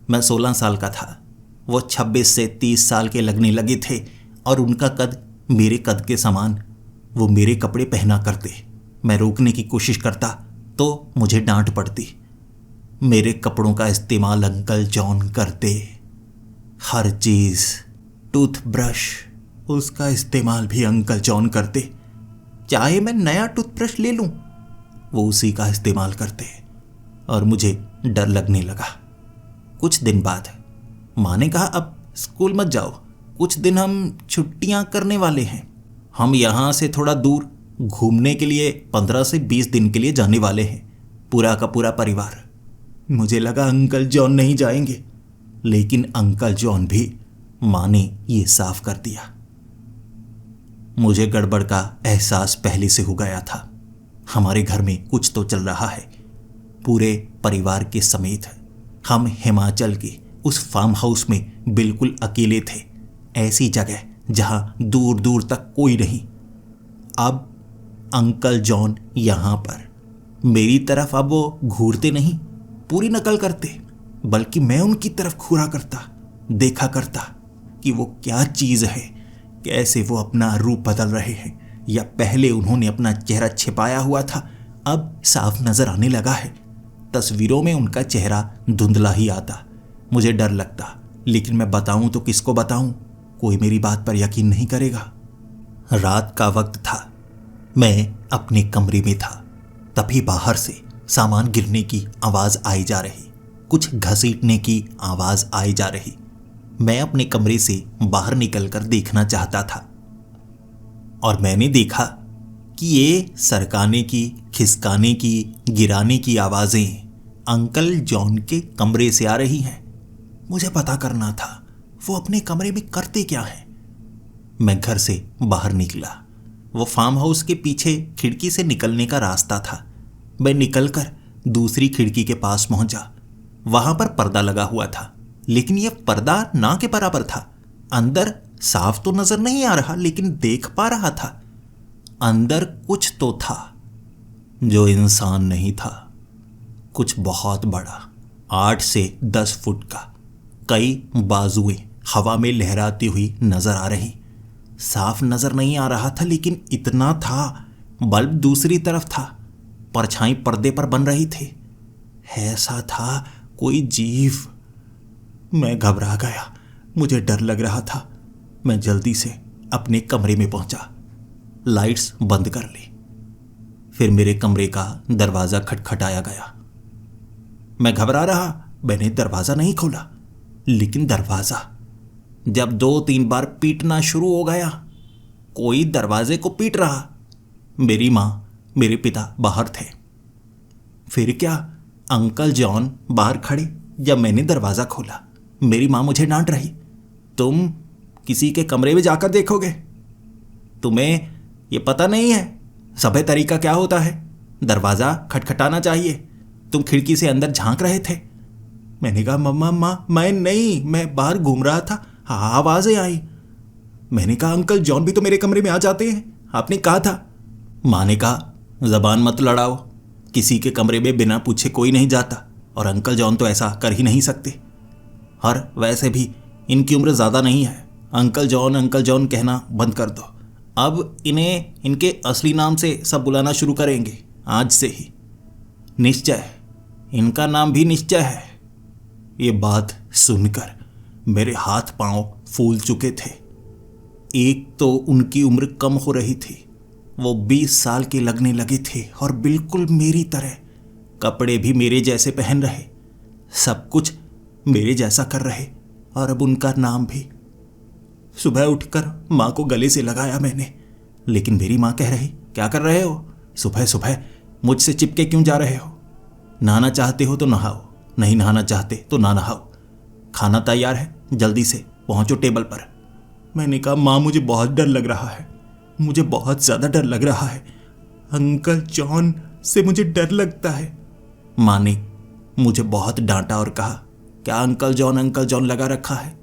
Speaker 1: मैं 16 साल का था, वो 26 से 30 साल के लगने लगे थे, और उनका कद मेरे कद के समान। वो मेरे कपड़े पहना करते, मैं रोकने की कोशिश करता तो मुझे डांट पड़ती। मेरे कपड़ों का इस्तेमाल अंकल जॉन करते, हर चीज़, टूथब्रश, उसका इस्तेमाल भी अंकल जॉन करते। चाहे मैं नया टूथब्रश ले लूं, वो उसी का इस्तेमाल करते, और मुझे डर लगने लगा। कुछ दिन बाद माँ ने कहा, अब स्कूल मत जाओ, कुछ दिन हम छुट्टियां करने वाले हैं। हम यहाँ से थोड़ा दूर घूमने के लिए 15 से 20 दिन के लिए जाने वाले हैं, पूरा का पूरा परिवार। मुझे लगा अंकल जॉन नहीं जाएंगे, लेकिन अंकल जॉन भी, माँ ने ये साफ कर दिया। मुझे गड़बड़ का एहसास पहले से हो गया था। हमारे घर में कुछ तो चल रहा है। पूरे परिवार के समेत हम हिमाचल के उस फार्म हाउस में बिल्कुल अकेले थे, ऐसी जगह जहां दूर दूर तक कोई नहीं। अब अंकल जॉन यहां पर मेरी तरफ, अब वो घूरते नहीं, पूरी नकल करते, बल्कि मैं उनकी तरफ घूरा करता, देखा करता कि वो क्या चीज़ है, कैसे वो अपना रूप बदल रहे हैं, या पहले उन्होंने अपना चेहरा छिपाया हुआ था, अब साफ नजर आने लगा है। तस्वीरों में उनका चेहरा धुंधला ही आता। मुझे डर लगता, लेकिन मैं बताऊं तो किसको बताऊं, कोई मेरी बात पर यकीन नहीं करेगा। रात का वक्त था, मैं अपने कमरे में था, तभी बाहर से सामान गिरने की आवाज आई जा रही, कुछ घसीटने की आवाज आई जा रही। मैं अपने कमरे से बाहर निकलकर देखना चाहता था, और मैंने देखा कि ये सरकाने की, खिसकाने की, गिराने की आवाजें अंकल जॉन के कमरे से आ रही हैं। मुझे पता करना था वो अपने कमरे में करते क्या हैं। मैं घर से बाहर निकला। वो फार्म हाउस के पीछे खिड़की से निकलने का रास्ता था। मैं निकलकर दूसरी खिड़की के पास पहुंचा। वहां पर पर्दा लगा हुआ था, लेकिन यह पर्दा ना के बराबर था। अंदर साफ तो नजर नहीं आ रहा, लेकिन देख पा रहा था अंदर कुछ तो था जो इंसान नहीं था, कुछ बहुत बड़ा, 8 से 10 फुट का। कई बाजुएं हवा में लहराती हुई नजर आ रही। साफ नजर नहीं आ रहा था, लेकिन इतना था। बल्ब दूसरी तरफ था, परछाई पर्दे पर बन रही थी। ऐसा था कोई जीव। मैं घबरा गया, मुझे डर लग रहा था। मैं जल्दी से अपने कमरे में पहुंचा, लाइट्स बंद कर ली। फिर मेरे कमरे का दरवाजा खटखटाया गया। मैं घबरा रहा, मैंने दरवाजा नहीं खोला, लेकिन दरवाजा जब 2-3 बार पीटना शुरू हो गया, कोई दरवाजे को पीट रहा। मेरी माँ, मेरे पिता बाहर थे। फिर क्या, अंकल जॉन बाहर खड़े। जब मैंने दरवाजा खोला, मेरी माँ मुझे डांट रही, तुम किसी के कमरे में जाकर देखोगे? तुम्हें ये पता नहीं है सभ्य तरीका क्या होता है? दरवाजा खटखटाना चाहिए। तुम खिड़की से अंदर झांक रहे थे। मैंने कहा, मम्मा माँ, मैं नहीं, मैं बाहर घूम रहा था, आवाजें आई। मैंने कहा, अंकल जॉन भी तो मेरे कमरे में आ जाते हैं, आपने कहा था। माँ ने कहा, जबान मत लड़ाओ, किसी के कमरे में बिना पूछे कोई नहीं जाता, और अंकल जॉन तो ऐसा कर ही नहीं सकते। और वैसे भी इनकी उम्र ज़्यादा नहीं है, अंकल जॉन कहना बंद कर दो। अब इन्हें इनके असली नाम से सब बुलाना शुरू करेंगे आज से ही। निश्चय, इनका नाम भी निश्चय है। ये बात सुनकर मेरे हाथ पांव फूल चुके थे। एक तो उनकी उम्र कम हो रही थी, वो 20 साल के लगने लगे थे, और बिल्कुल मेरी तरह कपड़े भी मेरे जैसे पहन रहे, सब कुछ मेरे जैसा कर रहे, और अब उनका नाम भी। सुबह उठकर माँ को गले से लगाया मैंने, लेकिन मेरी माँ कह रही, क्या कर रहे हो? सुबह सुबह मुझसे चिपके क्यों जा रहे हो? नहाना चाहते हो तो नहाओ, नहीं नहाना चाहते तो ना नहाओ। खाना तैयार है, जल्दी से पहुंचो टेबल पर। मैंने कहा, माँ मुझे बहुत डर लग रहा है, मुझे बहुत ज़्यादा डर लग रहा है। अंकल जॉन से मुझे डर लगता है। माँ ने मुझे बहुत डांटा और कहा, क्या अंकल जॉन लगा रखा है?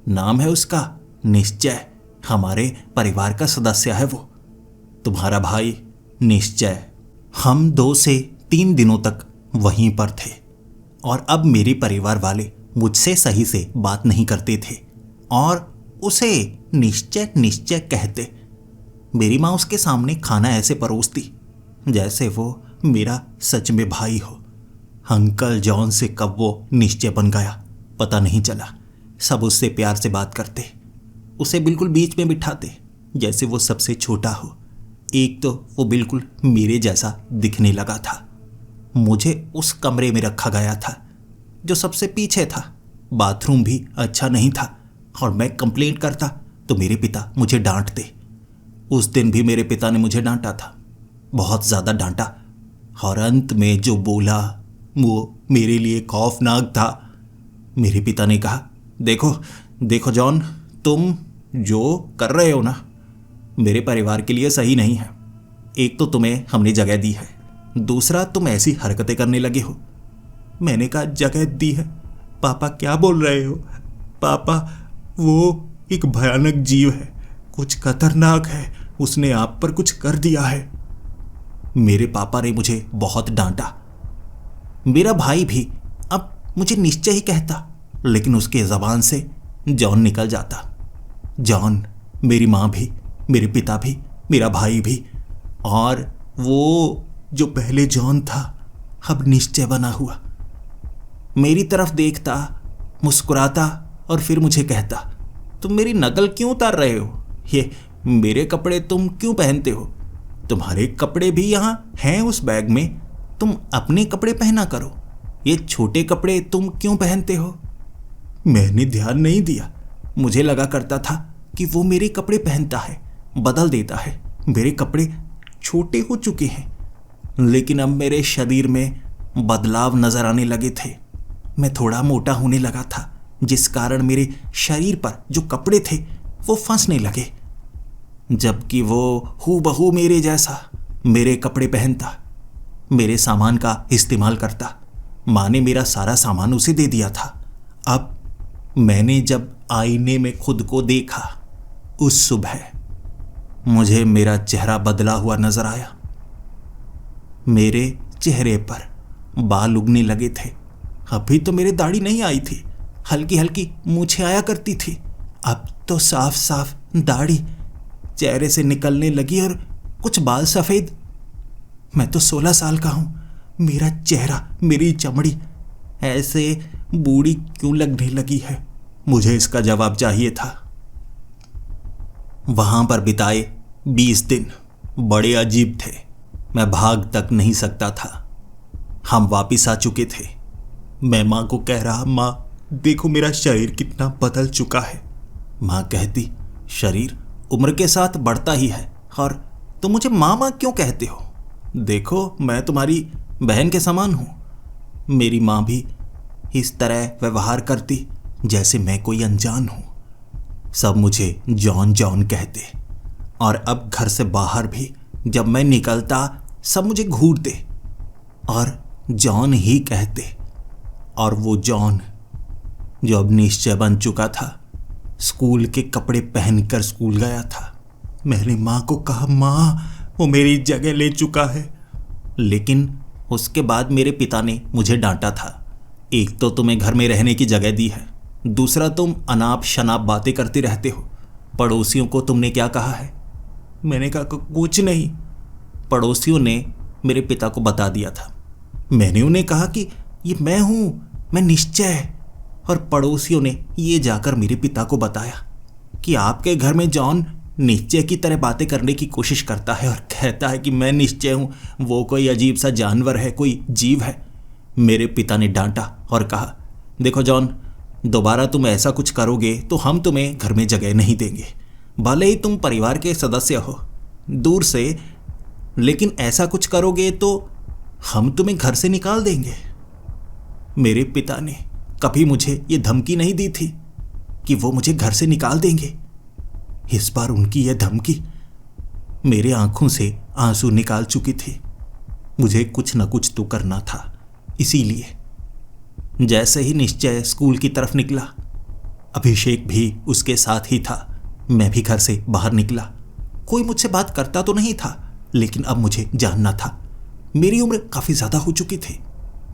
Speaker 1: नाम है उसका निश्चय, हमारे परिवार का सदस्य है वो, तुम्हारा भाई निश्चय। हम 2 से 3 दिनों तक वहीं पर थे और अब मेरे परिवार वाले मुझसे सही से बात नहीं करते थे और उसे निश्चय कहते। मेरी माँ उसके सामने खाना ऐसे परोसती जैसे वो मेरा सच में भाई हो। अंकल जॉन से कब वो निश्चय बन गया पता नहीं चला। सब उससे प्यार से बात करते, उसे बिल्कुल बीच में बिठाते जैसे वो सबसे छोटा हो। एक तो वो बिल्कुल मेरे जैसा दिखने लगा था। मुझे उस कमरे में रखा गया था जो सबसे पीछे था। बाथरूम भी अच्छा नहीं था और मैं कंप्लेंट करता तो मेरे पिता मुझे डांटते। उस दिन भी मेरे पिता ने मुझे डांटा था, बहुत ज़्यादा डांटा, और अंत में जो बोला वो मेरे लिए खौफनाक था। मेरे पिता ने कहा, देखो जॉन, तुम जो कर रहे हो ना मेरे परिवार के लिए सही नहीं है। एक तो तुम्हें हमने जगह दी है, दूसरा तुम ऐसी हरकतें करने लगे हो। मैंने कहा, जगह दी है? पापा क्या बोल रहे हो? पापा, वो एक भयानक जीव है, कुछ खतरनाक है, उसने आप पर कुछ कर दिया है। मेरे पापा ने मुझे बहुत डांटा। मेरा भाई भी अब मुझे निश्चय ही कहता, लेकिन उसके ज़बान से जॉन निकल जाता। जॉन, मेरी माँ भी, मेरे पिता भी, मेरा भाई भी, और वो जो पहले जॉन था अब निश्चय बना हुआ। मेरी तरफ देखता, मुस्कुराता और फिर मुझे कहता, तुम मेरी नकल क्यों उतार रहे हो? ये मेरे कपड़े तुम क्यों पहनते हो? तुम्हारे कपड़े भी यहाँ हैं उस बैग में, तुम अपने कपड़े पहना करो। ये छोटे कपड़े तुम क्यों पहनते हो? मैंने ध्यान नहीं दिया। मुझे लगा करता था कि वो मेरे कपड़े पहनता है, बदल देता है। मेरे कपड़े छोटे हो चुके हैं, लेकिन अब मेरे शरीर में बदलाव नजर आने लगे थे। मैं थोड़ा मोटा होने लगा था, जिस कारण मेरे शरीर पर जो कपड़े थे वो फंसने लगे, जबकि वो हूबहू मेरे जैसा मेरे कपड़े पहनता, मेरे सामान का इस्तेमाल करता। माँ ने मेरा सारा सामान उसे दे दिया था। अब मैंने जब आईने में खुद को देखा उस सुबह, मुझे मेरा चेहरा बदला हुआ नजर आया। मेरे चेहरे पर बाल उगने लगे थे। अभी तो मेरे दाढ़ी नहीं आई थी, हल्की हल्की मूछें आया करती थी। अब तो साफ साफ दाढ़ी चेहरे से निकलने लगी और कुछ बाल सफ़ेद। मैं तो 16 साल का हूँ। मेरा चेहरा, मेरी चमड़ी ऐसे बूढ़ी क्यों लगने लगी है? मुझे इसका जवाब चाहिए था। वहाँ पर बिताए 20 दिन बड़े अजीब थे। मैं भाग तक नहीं सकता था। हम वापिस आ चुके थे। मैं माँ को कह रहा, माँ देखो मेरा शरीर कितना बदल चुका है। माँ कहती, शरीर उम्र के साथ बढ़ता ही है, और तुम मुझे माँ माँ क्यों कहते हो? देखो मैं तुम्हारी बहन के समान हूँ। मेरी माँ भी इस तरह व्यवहार करती जैसे मैं कोई अनजान हूँ। सब मुझे जॉन जॉन कहते, और अब घर से बाहर भी जब मैं निकलता सब मुझे घूरते और जॉन ही कहते। और वो जॉन जो अब निश्चय बन चुका था, स्कूल के कपड़े पहनकर स्कूल गया था। मैंने माँ को कहा, माँ वो मेरी जगह ले चुका है। लेकिन उसके बाद मेरे पिता ने मुझे डांटा था। एक तो तुम्हें घर में रहने की जगह दी है, दूसरा तुम अनाप शनाप बातें करते रहते हो। पड़ोसियों को तुमने क्या कहा है? मैंने कहा, कुछ नहीं। पड़ोसियों ने मेरे पिता को बता दिया था। मैंने उन्हें कहा कि ये मैं हूँ, मैं निश्चय। और पड़ोसियों ने ये जाकर मेरे पिता को बताया कि आपके घर में जॉन निश्चय की तरह बातें करने की कोशिश करता है और कहता है कि मैं निश्चय हूँ, वो कोई अजीब सा जानवर है, कोई जीव है। मेरे पिता ने डांटा और कहा, देखो जॉन, दोबारा तुम ऐसा कुछ करोगे तो हम तुम्हें घर में जगह नहीं देंगे। भले ही तुम परिवार के सदस्य हो दूर से, लेकिन ऐसा कुछ करोगे तो हम तुम्हें घर से निकाल देंगे। मेरे पिता ने कभी मुझे ये धमकी नहीं दी थी कि वो मुझे घर से निकाल देंगे। इस बार उनकी यह धमकी मेरे आंखों से आंसू निकाल चुकी थी। मुझे कुछ न कुछ तो करना था। इसीलिए जैसे ही निश्चय स्कूल की तरफ निकला, अभिषेक भी उसके साथ ही था। मैं भी घर से बाहर निकला। कोई मुझसे बात करता तो नहीं था, लेकिन अब मुझे जानना था। मेरी उम्र काफ़ी ज़्यादा हो चुकी थी।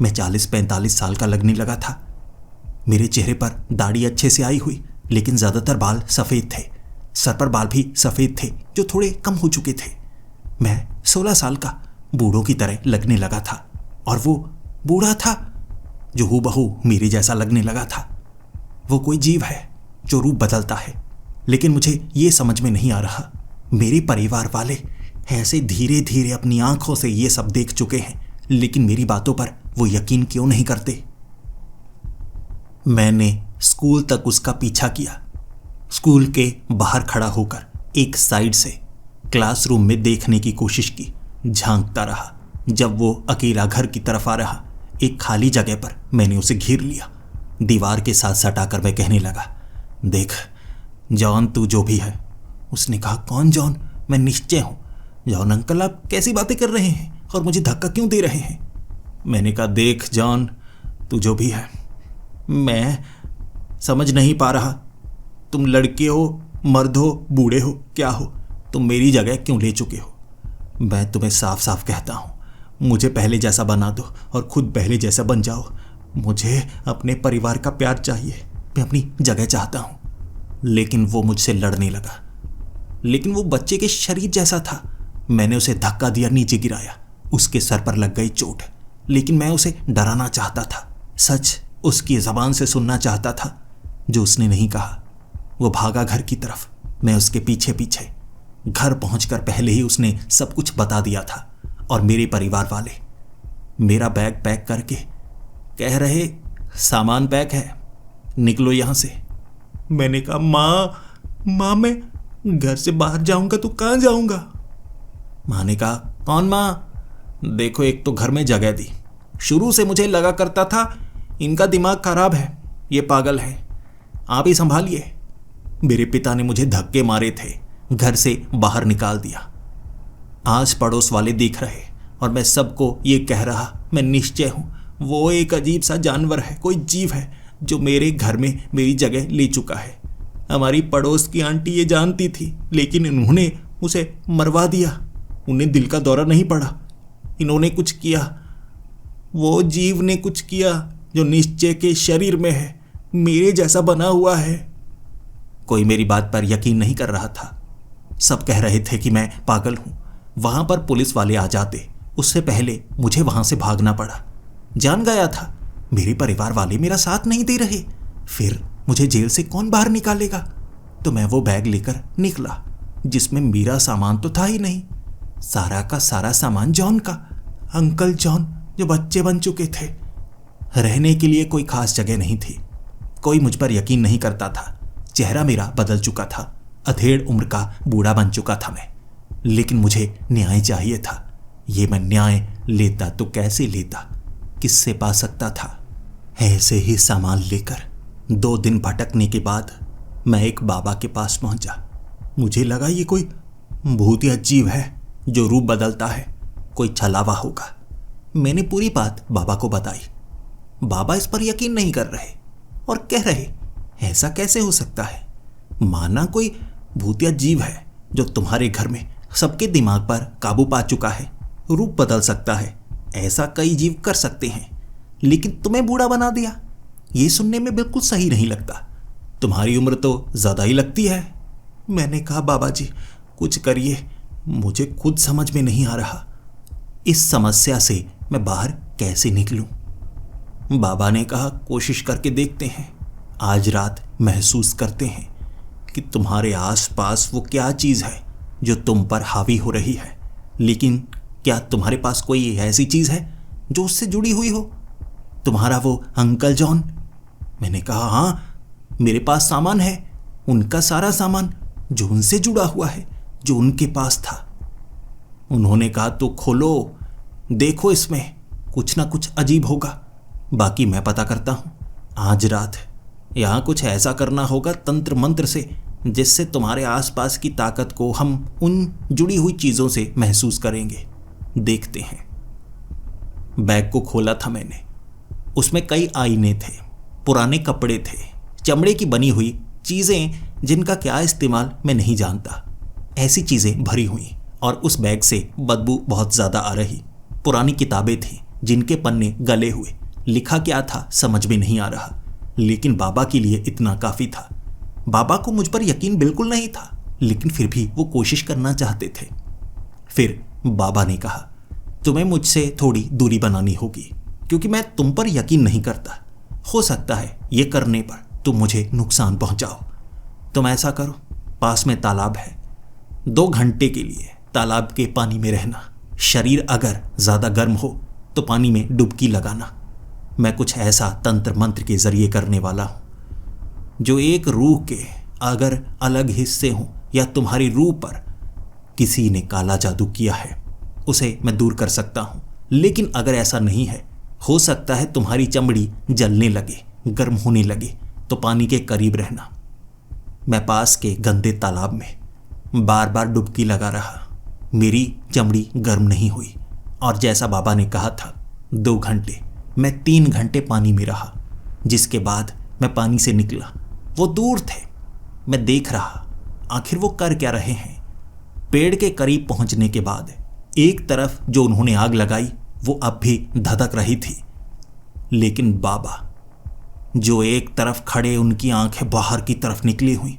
Speaker 1: मैं 40-45 साल का लगने लगा था। मेरे चेहरे पर दाढ़ी अच्छे से आई हुई, लेकिन ज़्यादातर बाल सफ़ेद थे। सर पर बाल भी सफ़ेद थे, जो थोड़े कम हो चुके थे। मैं 16 साल का बूढ़ों की तरह लगने लगा था, और वो बूढ़ा था जो हूबहू मेरे जैसा लगने लगा था। वो कोई जीव है जो रूप बदलता है, लेकिन मुझे ये समझ में नहीं आ रहा, मेरे परिवार वाले ऐसे धीरे धीरे अपनी आंखों से ये सब देख चुके हैं, लेकिन मेरी बातों पर वो यकीन क्यों नहीं करते। मैंने स्कूल तक उसका पीछा किया। स्कूल के बाहर खड़ा होकर एक साइड से क्लासरूम में देखने की कोशिश की, झांकता रहा। जब वो अकेला घर की तरफ आ रहा, एक खाली जगह पर मैंने उसे घेर लिया। दीवार के साथ सटाकर मैं कहने लगा, देख जॉन, तू जो भी है। उसने कहा, कौन जॉन? मैं निश्चय हूँ। जॉन अंकल, आप कैसी बातें कर रहे हैं और मुझे धक्का क्यों दे रहे हैं? मैंने कहा, देख जॉन, तू जो भी है, मैं समझ नहीं पा रहा। तुम लड़के हो, मर्द हो, बूढ़े हो, क्या हो? तुम मेरी जगह क्यों ले चुके हो? मैं तुम्हें साफ साफ कहता हूँ, मुझे पहले जैसा बना दो और खुद पहले जैसा बन जाओ। मुझे अपने परिवार का प्यार चाहिए। मैं अपनी जगह चाहता हूँ। लेकिन वो मुझसे लड़ने लगा। लेकिन वो बच्चे के शरीर जैसा था। मैंने उसे धक्का दिया, नीचे गिराया। उसके सर पर लग गई चोट। लेकिन मैं उसे डराना चाहता था, सच उसकी ज़बान से सुनना चाहता था जो उसने नहीं कहा। वो भागा घर की तरफ, मैं उसके पीछे पीछे। घर पहुंचकर पहले ही उसने सब कुछ बता दिया था, और मेरे परिवार वाले मेरा बैग पैक करके कह रहे, सामान पैक है, निकलो यहाँ से। मैंने कहा, माँ मैं घर से बाहर जाऊंगा तो कहाँ जाऊंगा? माँ ने कहा, कौन माँ? देखो, एक तो घर में जगह दी। शुरू से मुझे लगा करता था इनका दिमाग खराब है, ये पागल है, आप ही संभालिए। मेरे पिता ने मुझे धक्के मारे थे, घर से बाहर निकाल दिया। आस पड़ोस वाले देख रहे, और मैं सबको ये कह रहा, मैं निश्चय हूँ वो एक अजीब सा जानवर है, कोई जीव है जो मेरे घर में मेरी जगह ले चुका है। हमारी पड़ोस की आंटी ये जानती थी, लेकिन इन्होंने उसे मरवा दिया। उन्हें दिल का दौरा नहीं पड़ा। इन्होंने कुछ किया, वो जीव ने कुछ किया जो निश्चय के शरीर में है, मेरे जैसा बना हुआ है। कोई मेरी बात पर यकीन नहीं कर रहा था। सब कह रहे थे कि मैं पागल हूँ। वहाँ पर पुलिस वाले आ जाते, उससे पहले मुझे वहाँ से भागना पड़ा। जान गया था मेरे परिवार वाले मेरा साथ नहीं दे रहे, फिर मुझे जेल से कौन बाहर निकालेगा? तो मैं वो बैग लेकर निकला, जिसमें मेरा सामान तो था ही नहीं। सारा का सारा सामान जॉन का। अंकल जॉन जो बच्चे बन चुके थे। रहने के लिए कोई खास जगह नहीं थी। कोई मुझ पर यकीन नहीं करता था। चेहरा मेरा बदल चुका था, अधेड़ उम्र का बूढ़ा बन चुका था मैं। लेकिन मुझे न्याय चाहिए था। ये मैं न्याय लेता तो कैसे लेता, किससे पा सकता था? ऐसे ही सामान लेकर 2 दिन भटकने के बाद मैं एक बाबा के पास पहुंचा। मुझे लगा ये कोई भूत या जीव है जो रूप बदलता है, कोई छलावा होगा। मैंने पूरी बात बाबा को बताई। बाबा इस पर यकीन नहीं कर रहे और कह रहे, ऐसा कैसे हो सकता है? माना कोई भूत या जीव है जो तुम्हारे घर में सबके दिमाग पर काबू पा चुका है, रूप बदल सकता है। ऐसा कई जीव कर सकते हैं, लेकिन तुम्हें बूढ़ा बना दिया। ये सुनने में बिल्कुल सही नहीं लगता। तुम्हारी उम्र तो ज़्यादा ही लगती है। मैंने कहा, बाबा जी कुछ करिए, मुझे खुद समझ में नहीं आ रहा इस समस्या से मैं बाहर कैसे निकलूं। बाबा ने कहा, कोशिश करके देखते हैं। आज रात महसूस करते हैं कि तुम्हारे आसपास वो क्या चीज़ है जो तुम पर हावी हो रही है। लेकिन क्या तुम्हारे पास कोई ऐसी चीज़ है जो उससे जुड़ी हुई हो? तुम्हारा वो अंकल जॉन? मैंने कहा, हाँ, मेरे पास सामान है, उनका सारा सामान जो उनसे जुड़ा हुआ है, जो उनके पास था। उन्होंने कहा, तो खोलो, देखो इसमें कुछ ना कुछ अजीब होगा, बाकी मैं पता करता हूँ। आज रात यहाँ कुछ ऐसा करना होगा तंत्र मंत्र से जिससे तुम्हारे आसपास की ताकत को हम उन जुड़ी हुई चीज़ों से महसूस करेंगे। देखते हैं। बैग को खोला था मैंने। उसमें कई आईने थे, पुराने कपड़े थे, चमड़े की बनी हुई चीज़ें जिनका क्या इस्तेमाल मैं नहीं जानता, ऐसी चीज़ें भरी हुई। और उस बैग से बदबू बहुत ज़्यादा आ रही। पुरानी किताबें थी जिनके पन्ने गले हुए, लिखा क्या था समझ में नहीं आ रहा, लेकिन बाबा के लिए इतना काफ़ी था। बाबा को मुझ पर यकीन बिल्कुल नहीं था, लेकिन फिर भी वो कोशिश करना चाहते थे। फिर बाबा ने कहा, तुम्हें मुझसे थोड़ी दूरी बनानी होगी, क्योंकि मैं तुम पर यकीन नहीं करता। हो सकता है ये करने पर तुम मुझे नुकसान पहुंचाओ। तुम ऐसा करो, पास में तालाब है, 2 घंटे के लिए तालाब के पानी में रहना। शरीर अगर ज़्यादा गर्म हो तो पानी में डुबकी लगाना। मैं कुछ ऐसा तंत्र मंत्र के जरिए करने वाला हूँ जो एक रूह के अगर अलग हिस्से हों या तुम्हारी रूह पर किसी ने काला जादू किया है, उसे मैं दूर कर सकता हूँ। लेकिन अगर ऐसा नहीं है, हो सकता है तुम्हारी चमड़ी जलने लगे, गर्म होने लगे, तो पानी के करीब रहना। मैं पास के गंदे तालाब में बार बार डुबकी लगा रहा। मेरी चमड़ी गर्म नहीं हुई, और जैसा बाबा ने कहा था 2 घंटे, मैं 3 घंटे पानी में रहा। जिसके बाद मैं पानी से निकला। वो दूर थे, मैं देख रहा आखिर वो कर क्या रहे हैं। पेड़ के करीब पहुंचने के बाद एक तरफ जो उन्होंने आग लगाई वो अब भी धधक रही थी, लेकिन बाबा जो एक तरफ खड़े, उनकी आंखें बाहर की तरफ निकली हुई,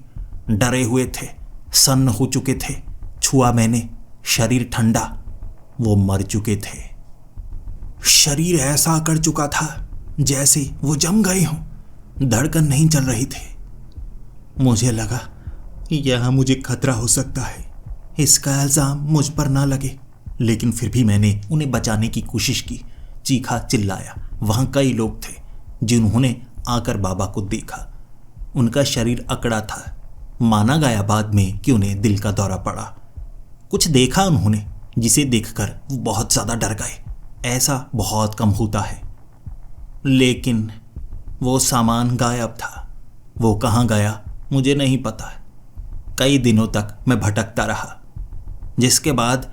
Speaker 1: डरे हुए थे, सन्न हो चुके थे। छुआ मैंने, शरीर ठंडा, वो मर चुके थे। शरीर ऐसा अकड़ चुका था जैसे वो जम गए हों, धड़कन नहीं चल रही थी। मुझे लगा यह मुझे खतरा हो सकता है, इसका इल्जाम मुझ पर ना लगे, लेकिन फिर भी मैंने उन्हें बचाने की कोशिश की, चीखा चिल्लाया। वहां कई लोग थे जिन्होंने आकर बाबा को देखा। उनका शरीर अकड़ा था। माना गया बाद में कि उन्हें दिल का दौरा पड़ा। कुछ देखा उन्होंने जिसे देखकर वो बहुत ज़्यादा डर गए। ऐसा बहुत कम होता है। लेकिन वो सामान गायब था। वो कहाँ गया मुझे नहीं पता। कई दिनों तक मैं भटकता रहा, जिसके बाद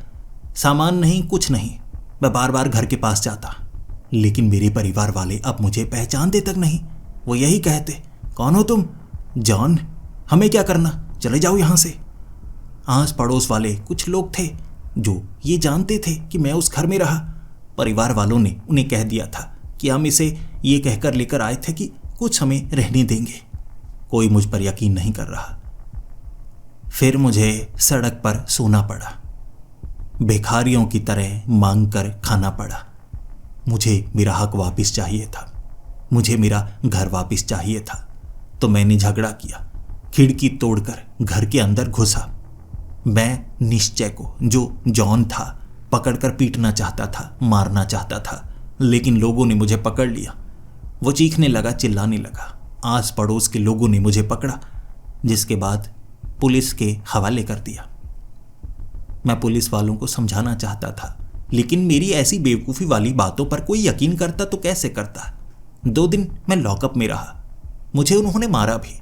Speaker 1: सामान नहीं, कुछ नहीं। मैं बार बार घर के पास जाता, लेकिन मेरे परिवार वाले अब मुझे पहचानते तक नहीं। वो यही कहते, कौन हो तुम? जॉन। हमें क्या करना, चले जाओ यहाँ से। आस पड़ोस वाले कुछ लोग थे जो ये जानते थे कि मैं उस घर में रहा। परिवार वालों ने उन्हें कह दिया था कि हम इसे ये कहकर लेकर आए थे कि कुछ हमें रहने देंगे। कोई मुझ पर यकीन नहीं कर रहा। फिर मुझे सड़क पर सोना पड़ा, भिखारियों की तरह मांग कर खाना पड़ा। मुझे मेरा हक वापस चाहिए था, मुझे मेरा घर वापस चाहिए था। तो मैंने झगड़ा किया, खिड़की तोड़कर घर के अंदर घुसा। मैं निश्चय को, जो जॉन था, पकड़कर पीटना चाहता था, मारना चाहता था, लेकिन लोगों ने मुझे पकड़ लिया। वो चीखने लगा, चिल्लाने लगा। आस पड़ोस के लोगों ने मुझे पकड़ा, जिसके बाद पुलिस के हवाले कर दिया। मैं पुलिस वालों को समझाना चाहता था, लेकिन मेरी ऐसी बेवकूफ़ी वाली बातों पर कोई यकीन करता तो कैसे करता। 2 दिन मैं लॉकअप में रहा। मुझे उन्होंने मारा भी,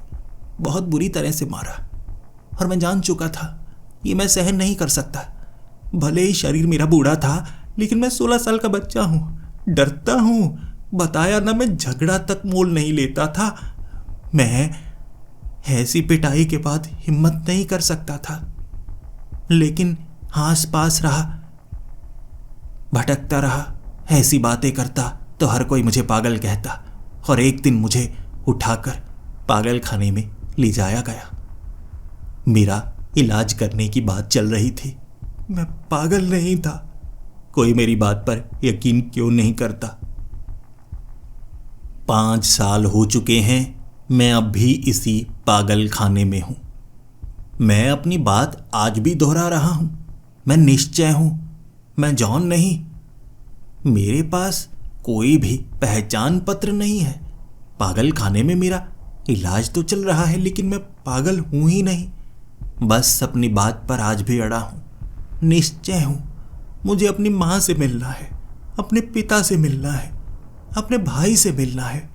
Speaker 1: बहुत बुरी तरह से मारा, और मैं जान चुका था ये मैं सहन नहीं कर सकता। भले ही शरीर मेरा बूढ़ा था, लेकिन मैं 16 साल का बच्चा हूँ, डरता हूँ। बताया ना, मैं झगड़ा तक मोल नहीं लेता था। मैं ऐसी पिटाई के बाद हिम्मत नहीं कर सकता था, लेकिन आस पास रहा, भटकता रहा, ऐसी बातें करता तो हर कोई मुझे पागल कहता, और एक दिन मुझे उठाकर पागल खाने में ले जाया गया। मेरा इलाज करने की बात चल रही थी। मैं पागल नहीं था। कोई मेरी बात पर यकीन क्यों नहीं करता? 5 साल हो चुके हैं, मैं अब भी इसी पागल खाने में हूं। मैं अपनी बात आज भी दोहरा रहा हूं। मैं निश्चय हूं, मैं जॉन नहीं। मेरे पास कोई भी पहचान पत्र नहीं है। पागल खाने में मेरा इलाज तो चल रहा है, लेकिन मैं पागल हूं ही नहीं। बस अपनी बात पर आज भी अड़ा हूं। निश्चय हूं, मुझे अपनी माँ से मिलना है, अपने पिता से मिलना है, अपने भाई से मिलना है,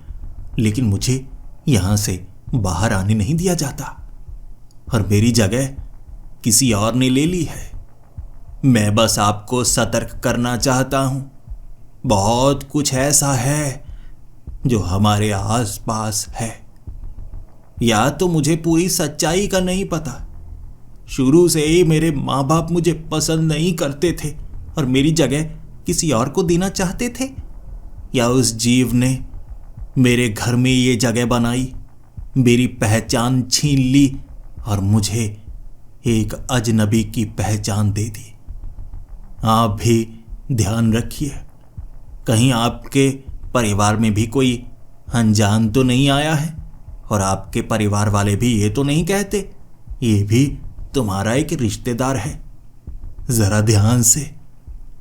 Speaker 1: लेकिन मुझे यहाँ से बाहर आने नहीं दिया जाता। और मेरी जगह किसी और ने ले ली है। मैं बस आपको सतर्क करना चाहता हूं। बहुत कुछ ऐसा है जो हमारे आसपास है। या तो मुझे पूरी सच्चाई का नहीं पता, शुरू से ही मेरे माँ बाप मुझे पसंद नहीं करते थे और मेरी जगह किसी और को देना चाहते थे, या उस जीव ने मेरे घर में ये जगह बनाई, मेरी पहचान छीन ली और मुझे एक अजनबी की पहचान दे दी। आप भी ध्यान रखिए, कहीं आपके परिवार में भी कोई अनजान तो नहीं आया है और आपके परिवार वाले भी ये तो नहीं कहते ये भी तुम्हारा एक रिश्तेदार है। जरा ध्यान से,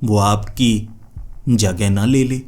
Speaker 1: वो आपकी जगह ना ले ले।